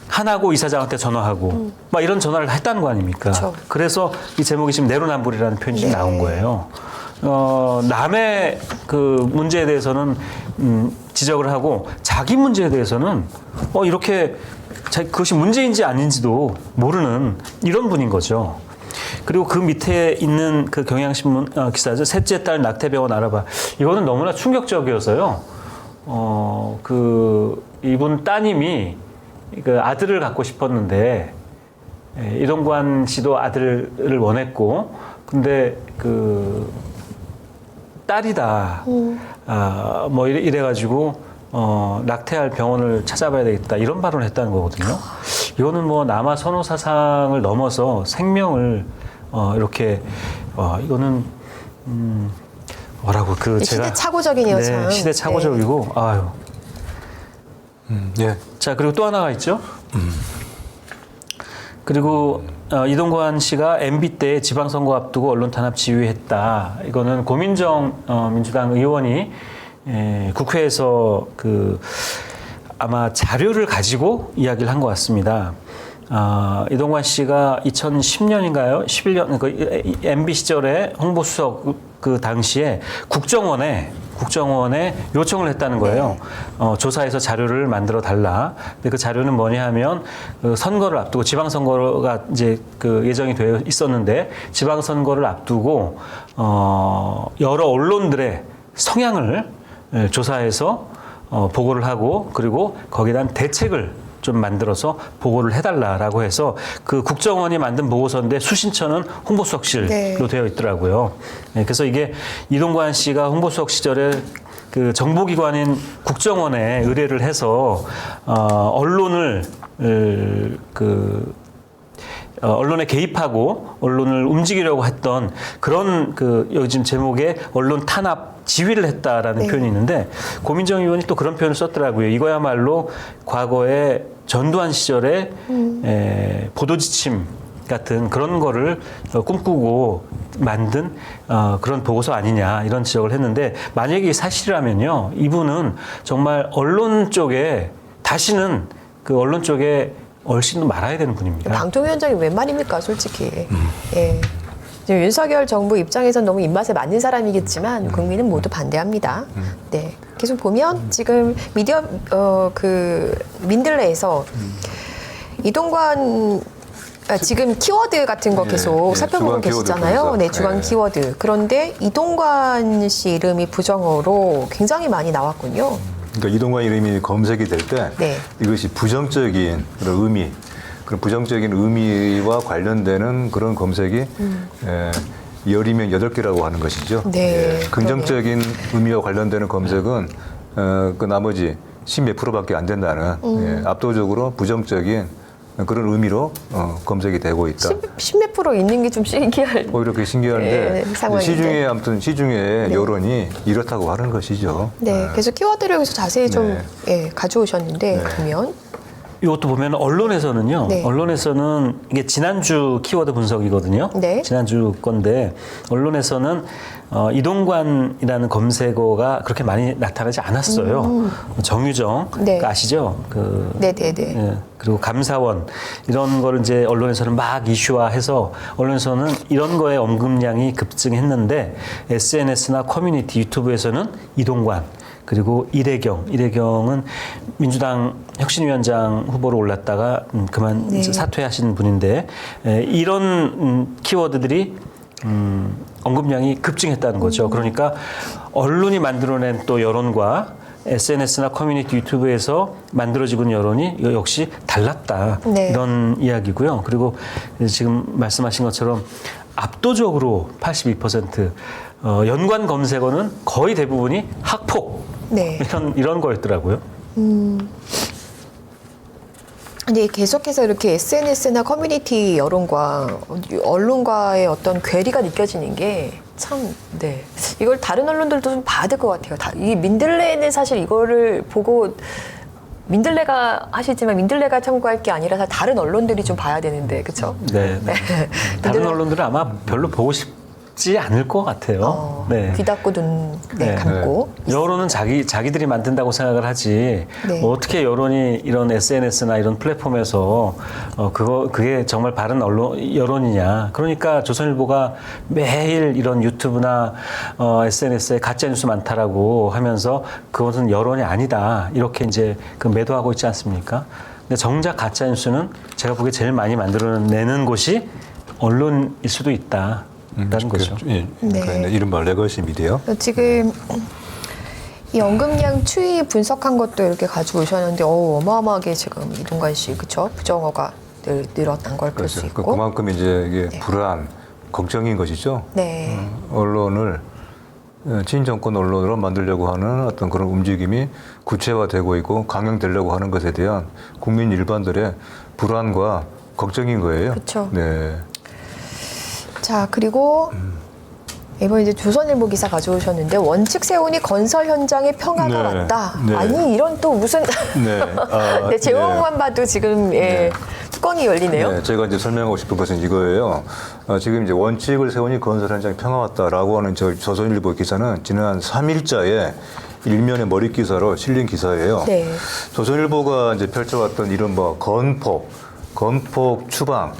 하나고 이사장한테 전화하고 막 이런 전화를 했다는 거 아닙니까? 그렇죠. 그래서 이 제목이 지금 내로남불이라는 표현이 지금 나온 거예요. 남의 그 문제에 대해서는 지적을 하고 자기 문제에 대해서는 이렇게 그것이 문제인지 아닌지도 모르는 이런 분인 거죠. 그리고 그 밑에 있는 그 경향신문 기사죠. 셋째 딸 낙태병원 알아봐. 이거는 너무나 충격적이어서요. 이분 따님이 그 아들을 갖고 싶었는데 이동관 씨도 아들을 원했고 근데 딸이다. 뭐 이래가지고 낙태할 병원을 찾아봐야 되겠다. 이런 발언을 했다는 거거든요. 이거는 뭐 남아 선호 사상을 넘어서 생명을 이렇게 이거는 뭐라고 시대착오적이네요. 네, 참. 시대착오적이고 아유. 예. 자 그리고 또 하나가 있죠. 그리고 이동관 씨가 MB 때 지방선거 앞두고 언론 탄압 지휘했다. 이거는 고민정 민주당 의원이 국회에서 아마 자료를 가지고 이야기를 한 것 같습니다. 이동관 씨가 2010년인가요? 11년 그 MB 시절에 홍보수석 그 당시에 국정원에 요청을 했다는 거예요. 조사해서 자료를 만들어 달라. 근데 그 자료는 뭐냐 하면 그 선거를 앞두고 지방선거가 이제 그 예정이 되어 있었는데 지방선거를 앞두고 여러 언론들의 성향을 조사해서 보고를 하고 그리고 거기에 대한 대책을 좀 만들어서 보고를 해달라라고 해서 그 국정원이 만든 보고서인데 수신처는 홍보수석실로 되어 있더라고요. 그래서 이게 이동관 씨가 홍보수석 시절에 그 정보기관인 국정원에 의뢰를 해서 언론에 개입하고 언론을 움직이려고 했던 그런 요즘 제목에 언론 탄압 지휘를 했다라는 표현이 있는데 고민정 의원이 또 그런 표현을 썼더라고요. 이거야말로 과거에 전두환 시절에 보도지침 같은 그런 거를 꿈꾸고 만든 그런 보고서 아니냐 이런 지적을 했는데 만약에 이게 사실이라면요. 이분은 정말 언론 쪽에 다시는 그 언론 쪽에 얼씬도 말아야 되는 분입니다. 방통위원장이 웬 말입니까, 솔직히. 예. 지금 윤석열 정부 입장에선 너무 입맛에 맞는 사람이겠지만 국민은 모두 반대합니다. 네. 계속 보면 지금 미디어 민들레에서 이동관 지금 키워드 같은 거 계속 살펴보고 계시잖아요. 네, 주간 키워드. 그런데 이동관 씨 이름이 부정어로 굉장히 많이 나왔군요. 그러니까 이동관 이름이 검색이 될 때 이것이 부정적인 그런 의미, 그런 부정적인 의미와 관련되는 그런 검색이 10이면 8개라고 하는 것이죠. 네, 긍정적인 의미와 관련되는 검색은 그 나머지 10몇 프로밖에 안 된다는 예, 압도적으로 부정적인 그런 의미로 검색이 되고 있다. 10몇 프로 있는 게 좀 신기할. 오히려 그게 신기한데 네, 상황인데. 시중에 아무튼 시중에 여론이 이렇다고 하는 것이죠. 네, 그래서 키워드를 여기서 자세히 좀 네. 예, 가져오셨는데 네. 그러면 이것도 보면 언론에서는요. 네. 언론에서는 이게 지난주 키워드 분석이거든요. 네. 지난주 건데 언론에서는 이동관이라는 검색어가 그렇게 많이 나타나지 않았어요. 정유정 네. 그 아시죠? 네네네. 예, 그리고 감사원 이런 거를 이제 언론에서는 막 이슈화해서 언론에서는 이런 거에 언급량이 급증했는데 SNS나 커뮤니티 유튜브에서는 이동관 그리고 이래경은 민주당 혁신위원장 후보로 올랐다가 그만 네. 사퇴하신 분인데 이런 키워드들이 언급량이 급증했다는 거죠. 그러니까 언론이 만들어낸 또 여론과 SNS나 커뮤니티 유튜브에서 만들어지고 있는 여론이 역시 달랐다. 네. 이런 이야기고요. 그리고 지금 말씀하신 것처럼 압도적으로 82% 연관 검색어는 거의 대부분이 학폭 네. 이런 거였더라고요. 근데 계속해서 이렇게 SNS나 커뮤니티 여론과 언론과의 어떤 괴리가 느껴지는 게 참, 네. 이걸 다른 언론들도 좀 봐야 될 것 같아요. 이 민들레는 사실 이거를 보고 민들레가 하시지만 민들레가 청구할 게 아니라 다른 언론들이 좀 봐야 되는데, 그렇죠? 네. 다른 언론들은 아마 별로 보고 싶지 않을 것 같아요. 네. 귀 닫고 눈 네. 감고. 여론은 자기들이 만든다고 생각을 하지. 네. 어떻게 여론이 이런 SNS나 이런 플랫폼에서 그게 정말 바른 여론이냐. 그러니까 조선일보가 매일 이런 유튜브나 SNS에 가짜 뉴스 많다라고 하면서 그것은 여론이 아니다. 이렇게 이제 매도하고 있지 않습니까? 근데 정작 가짜 뉴스는 제가 보기에 제일 많이 만들어내는 곳이 언론일 수도 있다. 라는 거죠. 예, 그러니까 네. 이른바 레거시 미디어. 지금 이 언급량 추이 분석한 것도 이렇게 가지고 오셨는데 어마어마하게 지금 이동관 씨 그렇죠? 부정어가 늘어난 걸 볼 수 그렇죠. 있고. 그만큼 이제 이게 네. 불안, 걱정인 것이죠. 네. 언론을 친정권 언론으로 만들려고 하는 어떤 그런 움직임이 구체화되고 있고 강행되려고 하는 것에 대한 국민 일반들의 불안과 걱정인 거예요. 그렇죠. 네. 자, 그리고 이번 이제 조선일보 기사 가져오셨는데 원칙 세우니 건설 현장에 평화가 네. 왔다. 네. 아니 이런 또 무슨 네. 네, 제목만 봐도 지금 네. 뚜껑이 열리네요. 네, 제가 이제 설명하고 싶은 것은 이거예요. 지금 이제 원칙을 세우니 건설 현장에 평화 왔다라고 하는 조선일보 기사는 지난 3일자에 일면의 머릿 기사로 실린 기사예요. 네. 조선일보가 이제 펼쳐왔던 이런 건폭 추방,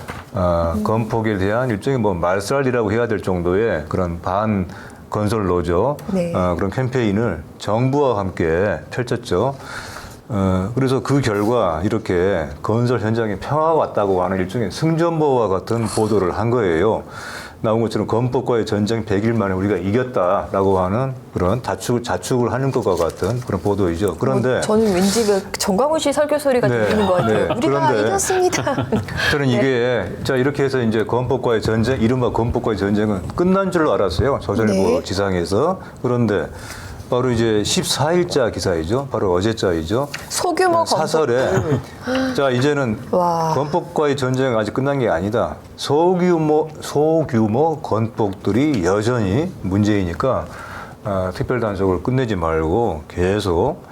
건폭에 대한 일종의 말살이라고 해야 될 정도의 그런 반 건설 노조 네. 그런 캠페인을 정부와 함께 펼쳤죠. 그래서 그 결과 이렇게 건설 현장에 평화가 왔다고 하는 일종의 승전보와 같은 보도를 한 거예요. 나온 것처럼 건폭과의 전쟁 100일 만에 우리가 이겼다라고 하는 그런 자축을 하는 것과 같은 그런 보도이죠. 그런데 저는 왠지 정광훈 씨 설교 소리가 네, 들리는 것 같아요. 네. 우리가 그런데 이겼습니다. 저는 이게 자 이렇게 해서 이제 건폭과의 전쟁, 이른바 건폭과의 전쟁은 끝난 줄로 알았어요. 조선일보 네. 지상에서. 그런데 바로 이제 14일자 기사이죠. 바로 어제자이죠. 소규모 사설에 자 이제는 와. 건폭과의 전쟁은 아직 끝난 게 아니다. 소규모 건폭들이 여전히 문제이니까 특별 단속을 끝내지 말고 계속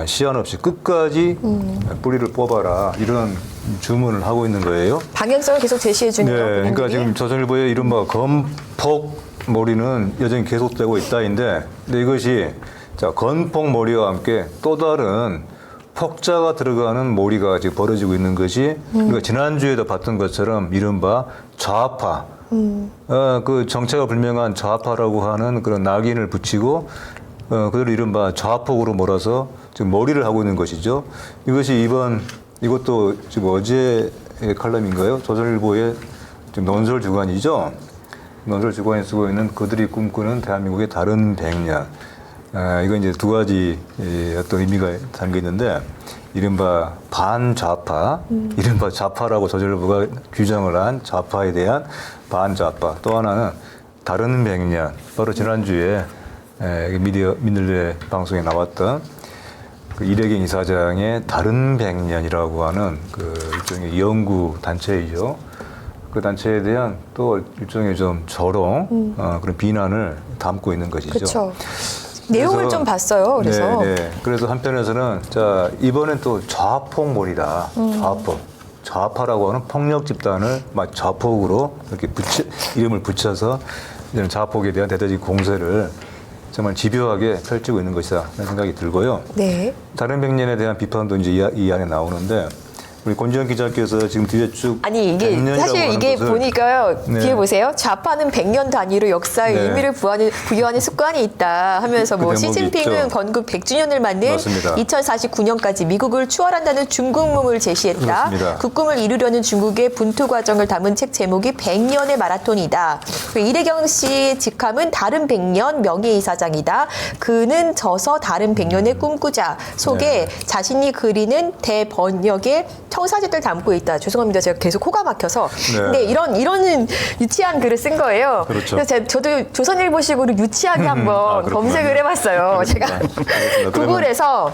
시한 없이 끝까지 뿌리를 뽑아라 이런 주문을 하고 있는 거예요. 방향성을 계속 제시해 주는 네, 거. 그러니까 지금 조선일보의 이른바 건폭 몰이는 여전히 계속되고 있다인데, 근데 이것이 자 건폭 몰이와 함께 또 다른 폭자가 들어가는 몰이가 지금 벌어지고 있는 것이 우리가 지난주에도 봤던 것처럼 이른바 좌파, 그 정체가 불명한 좌파라고 하는 그런 낙인을 붙이고 그들을 이른바 좌폭으로 몰아서 지금 몰이를 하고 있는 것이죠. 이것이 이것도 지금 어제의 칼럼인가요? 조선일보의 지금 논설 주간이죠. 논설 주간에 쓰고 있는 그들이 꿈꾸는 대한민국의 다른 100년. 이건 이제 두 가지 어떤 의미가 담겨 있는데, 이른바 반좌파, 이른바 좌파라고 조선일보가 규정을 한 좌파에 대한 반좌파. 또 하나는 다른 100년. 바로 지난주에 민들레 방송에 나왔던 그 이래경 이사장의 다른 100년이라고 하는 그 일종의 연구 단체이죠. 그 단체에 대한 또 일종의 좀 조롱, 그런 비난을 담고 있는 것이죠. 그렇죠. 내용을 좀 봤어요. 그래서 네. 그래서 한편에서는 자 이번엔 또 좌폭몰이다. 좌폭. 좌파라고 하는 폭력 집단을 막 좌폭으로 이렇게 이름을 붙여서 이제는 좌폭에 대한 대대적 공세를 정말 집요하게 펼치고 있는 것이다 라는 생각이 들고요. 네. 다른 100년에 대한 비판도 이제 이 안에 나오는데 우리 권지현 기자께서 지금 뒤에 쭉 아니 이게 100년이라고 사실 하는 이게 것을 보니까요. 네. 뒤에 보세요. 좌파는 100년 단위로 역사의 네. 의미를 부여하는 습관이 있다 하면서 뭐 그 대목이 시진핑은 있죠. 건국 100주년을 맞는 맞습니다. 2049년까지 미국을 추월한다는 중국夢을 제시했다. 그렇습니다. 그 꿈을 이루려는 중국의 분투 과정을 담은 책 제목이 100년의 마라톤이다. 이래경 씨 직함은 다른 100년 명예이사장이다. 그는 져서 다른 100년의 꿈꾸자 속에 자신이 그리는 대번역의 청사진들 담고 있다. 죄송합니다. 제가 계속 코가 막혀서. 네. 근데 이런 유치한 글을 쓴 거예요. 그렇죠. 그래서 저도 조선일보식으로 유치하게 한번 그렇구나. 검색을 해봤어요. 제가 알겠습니다. 구글에서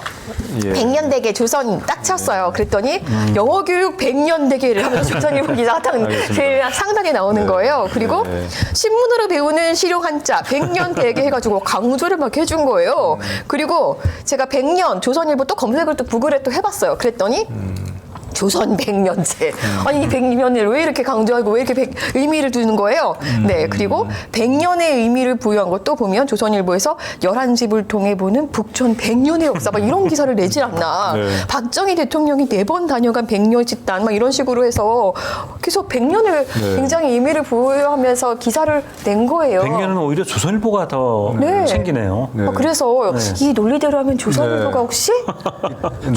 예. 100년 대계 조선 딱 쳤어요. 그랬더니 영어 교육 100년 대계를 하면서 조선일보 기사가 딱 알겠습니다. 제일 상단에 나오는 네. 거예요. 그리고 네. 신문으로 배우는 실용 한자 100년 대계 해가지고 강조를 막 해준 거예요. 그리고 제가 100년 조선일보 또 검색을 또 구글에 또 해봤어요. 그랬더니 조선 100년제. 아니, 이 100년을 왜 이렇게 강조하고 왜 이렇게 의미를 두는 거예요? 네. 그리고 100년의 의미를 부여한 것도 보면 조선일보에서 11집을 통해 보는 북촌 100년의 역사 막 이런 기사를 내질 않나. 네. 박정희 대통령이 4번 다녀간 100년 집단 막 이런 식으로 해서 계속 100년을 네. 굉장히 의미를 부여하면서 기사를 낸 거예요. 100년은 오히려 조선일보가 더 네. 생기네요. 네. 그래서 이 논리대로 하면 조선일보가 네. 혹시 네,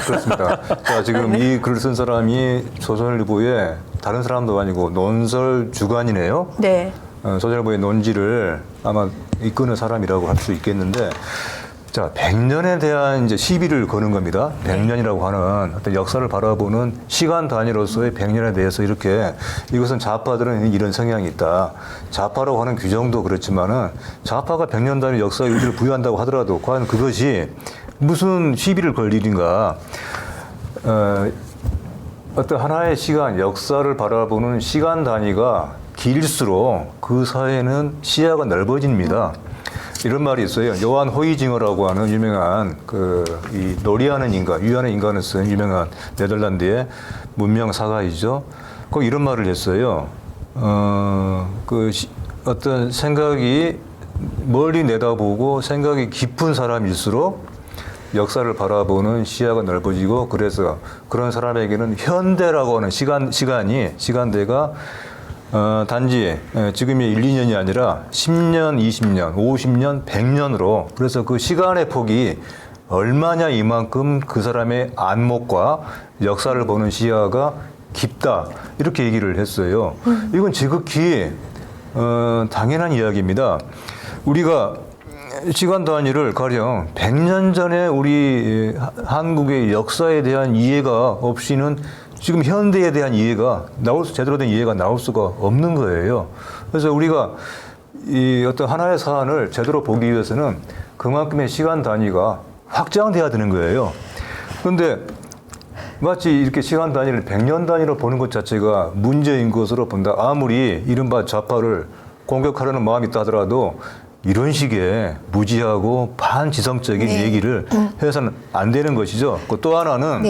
그렇습니다. 자, 지금 이 글을 쓴 사람이 조선일보의 다른 사람도 아니고 논설 주간이네요. 네. 조선일보의 논지를 아마 이끄는 사람이라고 할 수 있겠는데, 자, 100년에 대한 이제 시비를 거는 겁니다. 100년이라고 하는 어떤 역사를 바라보는 시간 단위로서의 100년에 대해서 이렇게 이것은 좌파들은 이런 성향이 있다. 좌파라고 하는 규정도 그렇지만은 좌파가 100년 단위 역사의 의미를 부여한다고 하더라도 과연 그것이 무슨 시비를 걸 일인가. 어떤 하나의 시간, 역사를 바라보는 시간 단위가 길수록 그 사회는 시야가 넓어집니다. 이런 말이 있어요. 요한 호이징어라고 하는 유명한 이 놀이하는 인간, 유한의 인간을 쓴 유명한 네덜란드의 문명 사가이죠. 꼭 이런 말을 했어요. 어떤 생각이 멀리 내다보고 생각이 깊은 사람일수록 역사를 바라보는 시야가 넓어지고 그래서 그런 사람에게는 현대라고 하는 시간대가 단지 지금의 1, 2년이 아니라 10년, 20년, 50년, 100년으로 그래서 그 시간의 폭이 얼마냐 이만큼 그 사람의 안목과 역사를 보는 시야가 깊다 이렇게 얘기를 했어요. 이건 지극히 당연한 이야기입니다. 우리가 시간 단위를 가령 100년 전에 우리 한국의 역사에 대한 이해가 없이는 지금 현대에 대한 이해가 제대로 된 이해가 나올 수가 없는 거예요. 그래서 우리가 이 어떤 하나의 사안을 제대로 보기 위해서는 그만큼의 시간 단위가 확장돼야 되는 거예요. 그런데 마치 이렇게 시간 단위를 100년 단위로 보는 것 자체가 문제인 것으로 본다. 아무리 이른바 좌파를 공격하려는 마음이 있다 하더라도 이런 식의 무지하고 반지성적인 얘기를 해서는 안 되는 것이죠. 또 하나는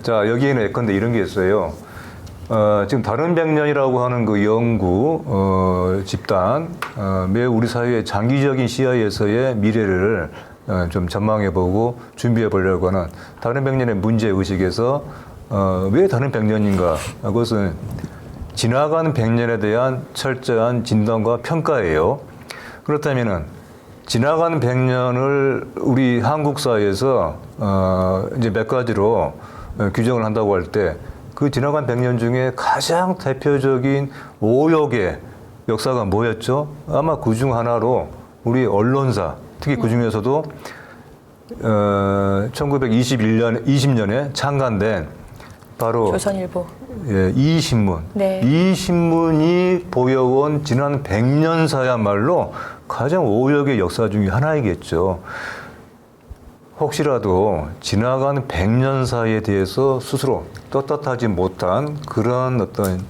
자 여기에는 예컨대 이런 게 있어요. 지금 다른 100년이라고 하는 그 연구 집단 매우 우리 사회의 장기적인 시야에서의 미래를 좀 전망해보고 준비해보려고 하는 다른 100년의 문제의식에서 왜 다른 100년인가? 그것은 지나간 100년에 대한 철저한 진단과 평가예요. 그렇다면은 지나간 100년을 우리 한국 사회에서 이제 몇 가지로 규정을 한다고 할 때 그 지나간 100년 중에 가장 대표적인 오역의 역사가 뭐였죠? 아마 그 중 하나로 우리 언론사, 특히 그 중에서도 1920년에 창간된 바로 조선일보. 예, 이 신문. 네. 이 신문이 보여온 지난 100년사야말로 가장 오역의 역사 중에 하나이겠죠. 혹시라도 지나간 100년 사에 대해서 스스로 떳떳하지 못한 그런 어떤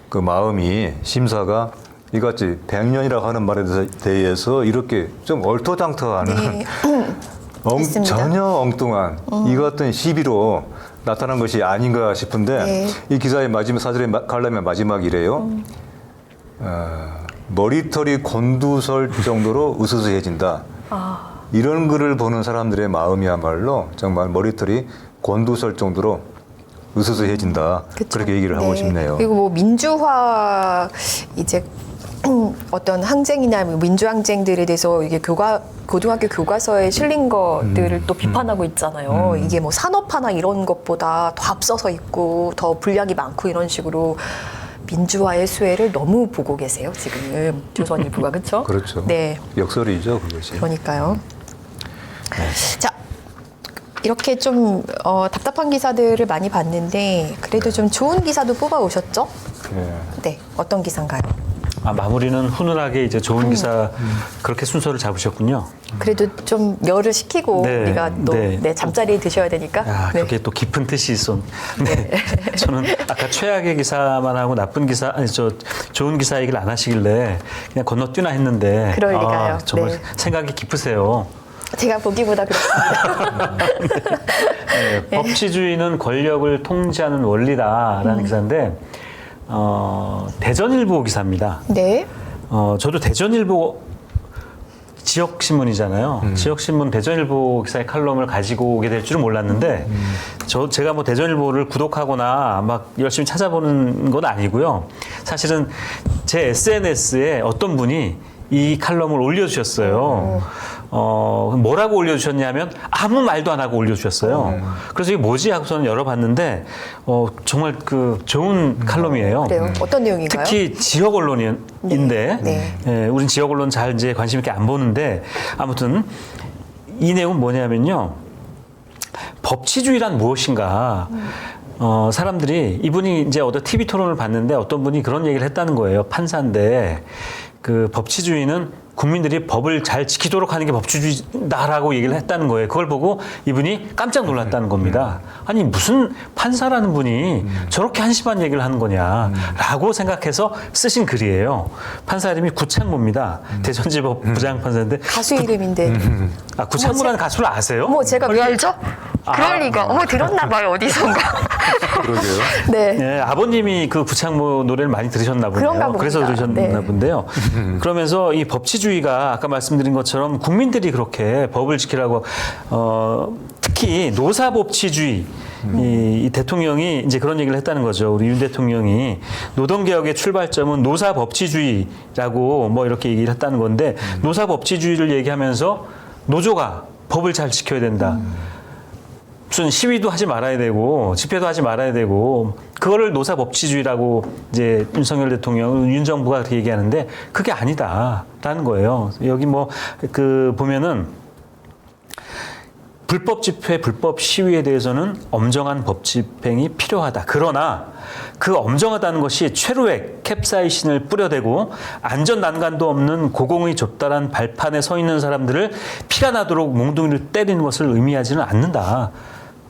그 마음이 심사가 이같이 100년이라고 하는 말에 대해서 이렇게 좀 얼토당토하는 네. 있습니다. 전혀 엉뚱한 이 같은 시비로 나타난 것이 아닌가 싶은데 네. 이 기사의 마지막 사절의 칼럼의 마지막이래요. 머리털이 곤두설 정도로 으스스해진다. 이런 글을 보는 사람들의 마음이야말로 정말 머리털이 곤두설 정도로 으스스해진다. 그쵸. 그렇게 얘기를 하고 네. 싶네요. 그리고 뭐 민주화 이제 어떤 항쟁이나 민주항쟁들에 대해서 이게 고등학교 교과서에 실린 것들을 또 비판하고 있잖아요. 이게 뭐 산업화나 이런 것보다 더 앞서서 있고 더 분량이 많고 이런 식으로 민주화의 수혜를 너무 보고 계세요. 지금 조선일보가 그렇죠? 그렇죠. 네. 역설이죠, 그것이. 그러니까요. 자, 이렇게 좀 답답한 기사들을 많이 봤는데 그래도 좀 좋은 기사도 뽑아 오셨죠? 예. 네, 어떤 기사인가요? 마무리는 훈훈하게 이제 좋은 기사 그렇게 순서를 잡으셨군요. 그래도 좀 열을 식히고 네, 우리가 또 네. 네, 잠자리에 드셔야 되니까. 야, 네. 그게 또 깊은 뜻이 있어. 네. 저는 아까 최악의 기사만 하고 나쁜 기사, 아니, 좋은 기사 얘기를 안 하시길래 그냥 건너뛰나 했는데. 그럴 리가요. 정말 네. 생각이 깊으세요. 제가 보기보다 그렇습니다. 네, 법치주의는 권력을 통제하는 원리다라는 기사인데, 대전일보 기사입니다. 네. 저도 대전일보 지역신문이잖아요. 지역신문 대전일보 기사의 칼럼을 가지고 오게 될 줄은 몰랐는데, 제가 뭐 대전일보를 구독하거나 막 열심히 찾아보는 건 아니고요. 사실은 제 SNS에 어떤 분이 이 칼럼을 올려주셨어요. 뭐라고 올려주셨냐면 아무 말도 안 하고 올려주셨어요. 그래서 이게 뭐지 하고 저는 열어봤는데 정말 그 좋은 칼럼이에요. 그래요. 어떤 내용인가요? 특히 지역 언론인데, 네. 예, 우린 지역 언론 잘 이제 관심 있게 안 보는데 아무튼 이 내용은 뭐냐면요. 법치주의란 무엇인가? 사람들이 이분이 이제 어떤 TV 토론을 봤는데 어떤 분이 그런 얘기를 했다는 거예요. 판사인데 그 법치주의는 국민들이 법을 잘 지키도록 하는 게 법치주의다라고 얘기를 했다는 거예요. 그걸 보고 이분이 깜짝 놀랐다는 겁니다. 아니 무슨 판사라는 분이 저렇게 한심한 얘기를 하는 거냐라고 생각해서 쓰신 글이에요. 판사 이름이 구창모입니다. 대전지법 부장판사인데 가수 이름인데. 구창모라는 가수를 아세요? 어머, 제가 왜 알죠? 그럴 리가. 어머, 들었나 봐요, 어디선가. 그러게요. 네. 예, 아버님이 그 구창모 노래를 많이 들으셨나 보네요. 그런가 그래서 봅니다. 들으셨나 네. 본데요. 그러면서 이 법치주의가 아까 말씀드린 것처럼 국민들이 그렇게 법을 지키라고 특히 노사법치주의 이 대통령이 이제 그런 얘기를 했다는 거죠. 우리 윤 대통령이 노동개혁의 출발점은 노사법치주의라고 뭐 이렇게 얘기를 했다는 건데 노사법치주의를 얘기하면서 노조가 법을 잘 지켜야 된다. 무슨 시위도 하지 말아야 되고 집회도 하지 말아야 되고 그거를 노사법치주의라고 이제 윤석열 대통령, 윤 정부가 그렇게 얘기하는데 그게 아니다라는 거예요. 여기 뭐 그 보면은 불법 집회, 불법 시위에 대해서는 엄정한 법 집행이 필요하다. 그러나 그 엄정하다는 것이 최루액 캡사이신을 뿌려대고 안전 난간도 없는 고공의 좁다란 발판에 서 있는 사람들을 피가 나도록 몽둥이를 때리는 것을 의미하지는 않는다.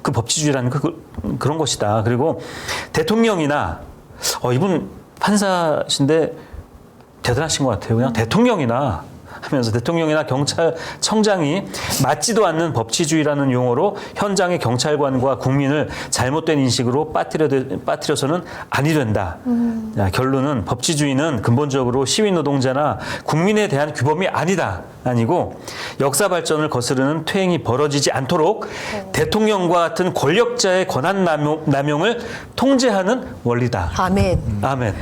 그 법치주의라는 그런 것이다. 그리고 대통령이나 이분 판사신데 대단하신 것 같아요. 그냥 대통령이나 하면서 대통령이나 경찰청장이 맞지도 않는 법치주의라는 용어로 현장의 경찰관과 국민을 잘못된 인식으로 빠뜨려서는 아니 된다. 자, 결론은 법치주의는 근본적으로 시민노동자나 국민에 대한 규범이 아니고 역사 발전을 거스르는 퇴행이 벌어지지 않도록 대통령과 같은 권력자의 권한 남용을 통제하는 원리다. 아멘. 아멘.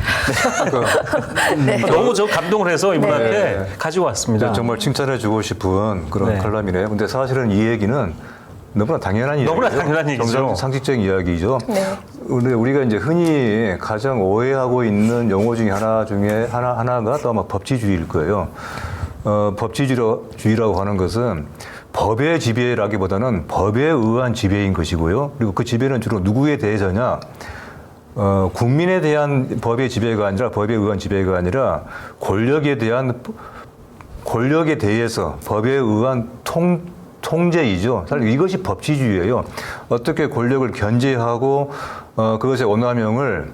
네. 너무 저 감동을 해서 이분한테 가지고 왔습니다. 정말 칭찬해주고 싶은 그런 네. 칼럼이네요. 근데 사실은 이 얘기는 너무나 당연한 이야기죠. 너무나 당연한 얘기죠. 상식적인 이야기죠. 네. 근데 우리가 이제 흔히 가장 오해하고 있는 용어 중에 하나가 또 아마 법치주의일 거예요. 법치주의라고 하는 것은 법의 지배라기보다는 법에 의한 지배인 것이고요. 그리고 그 지배는 주로 누구에 대해서냐? 국민에 대한 법의 지배가 아니라 법에 의한 지배가 아니라 권력에 대해서 법에 의한 통제이죠. 사실 이것이 법치주의예요. 어떻게 권력을 견제하고 그것의 원함형을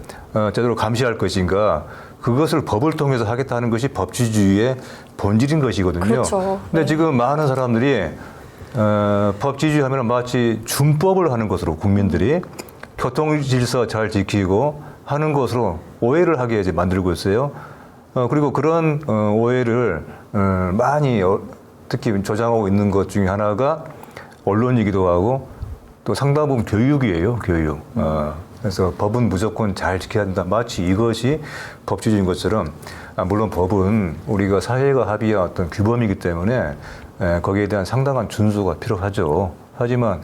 제대로 감시할 것인가. 그것을 법을 통해서 하겠다는 것이 법치주의의 본질인 것이거든요. 그렇죠. 근데 네. 지금 많은 사람들이 법치주의 하면 마치 준법을 하는 것으로 국민들이 교통질서 잘 지키고 하는 것으로 오해를 하게 이제 만들고 있어요. 그리고 그런 오해를 많이 특히 조장하고 있는 것 중에 하나가 언론이기도 하고 또 상당 부분 교육이에요, 교육. 그래서 법은 무조건 잘 지켜야 된다. 마치 이것이 법치주의인 것처럼, 물론 법은 우리가 사회가 합의한 어떤 규범이기 때문에 거기에 대한 상당한 준수가 필요하죠. 하지만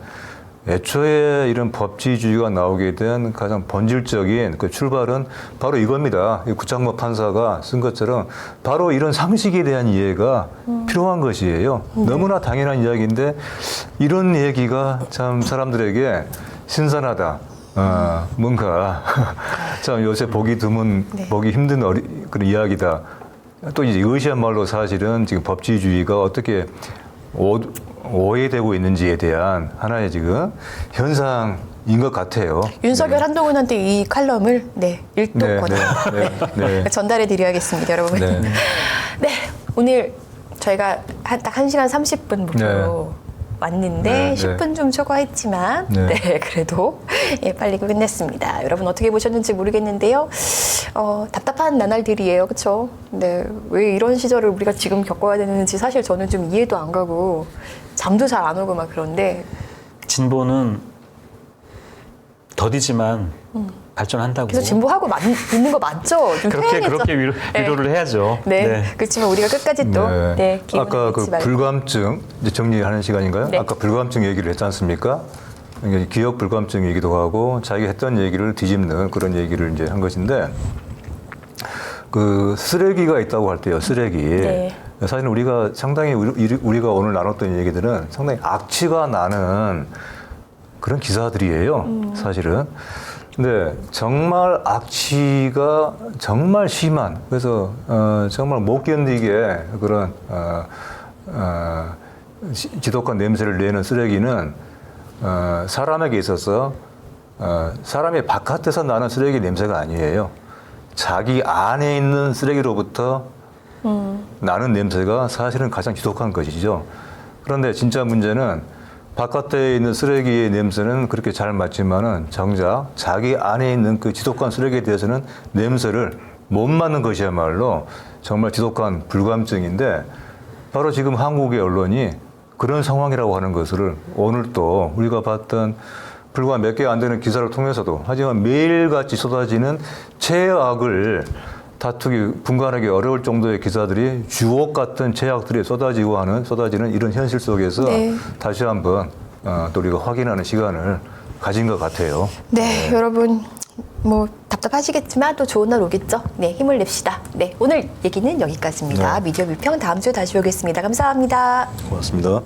애초에 이런 법치주의가 나오게 된 가장 본질적인 그 출발은 바로 이겁니다. 구창모 판사가 쓴 것처럼 바로 이런 상식에 대한 이해가 필요한 것이에요. 너무나 당연한 이야기인데 이런 얘기가 참 사람들에게 신선하다. 뭔가 참 요새 보기 드문, 보기 힘든 그런 이야기다. 또 이제 이것이야말로 사실은 지금 법치주의가 어떻게 오해되고 있는지에 대한 하나의 지금 현상인 것 같아요. 윤석열 한동훈한테 이 칼럼을 읽도거나 전달해 드려야겠습니다, 여러분. 네. 네, 오늘 저희가 딱 1시간 30분 목표로 왔는데 10분 좀 초과했지만 그래도 빨리 끝냈습니다. 여러분 어떻게 보셨는지 모르겠는데요. 답답한 나날들이에요. 그렇죠? 네, 왜 이런 시절을 우리가 지금 겪어야 되는지 사실 저는 좀 이해도 안 가고 잠도 잘 안 오고 막 그런데 진보는 더디지만 발전한다고. 그래서 진보하고 있는 거 맞죠? 좀 그렇게 위로를 해야죠. 네. 그렇지만 우리가 끝까지 또 기분을 아까 그 잃지 말고. 불감증 이제 정리하는 시간인가요? 네. 아까 불감증 얘기를 했지 않습니까? 이게 기억 불감증이기도 하고 자기가 했던 얘기를 뒤집는 그런 얘기를 이제 한 것인데 그 쓰레기가 있다고 할 때요. 쓰레기. 사실 우리가 상당히 우리가 오늘 나눴던 얘기들은 상당히 악취가 나는 그런 기사들이에요. 사실은. 근데 정말 악취가 정말 심한 그래서 정말 못 견디게 그런 지독한 냄새를 내는 쓰레기는 사람에게 있어서 사람의 바깥에서 나는 쓰레기 냄새가 아니에요. 자기 안에 있는 쓰레기로부터 나는 냄새가 사실은 가장 지독한 것이죠. 그런데 진짜 문제는 바깥에 있는 쓰레기의 냄새는 그렇게 잘 맡지만은 정작 자기 안에 있는 그 지독한 쓰레기에 대해서는 냄새를 못 맡는 것이야말로 정말 지독한 불감증인데 바로 지금 한국의 언론이 그런 상황이라고 하는 것을 오늘 또 우리가 봤던 불과 몇 개 안 되는 기사를 통해서도 하지만 매일같이 쏟아지는 최악을 다투기 분간하기 어려울 정도의 기사들이 주옥 같은 제약들이 쏟아지는 이런 현실 속에서 다시 한번 또 우리가 확인하는 시간을 가진 것 같아요. 네, 여러분 뭐 답답하시겠지만 또 좋은 날 오겠죠. 네, 힘을 냅시다. 네, 오늘 얘기는 여기까지입니다. 미디어 비평 다음 주에 다시 오겠습니다. 감사합니다. 고맙습니다.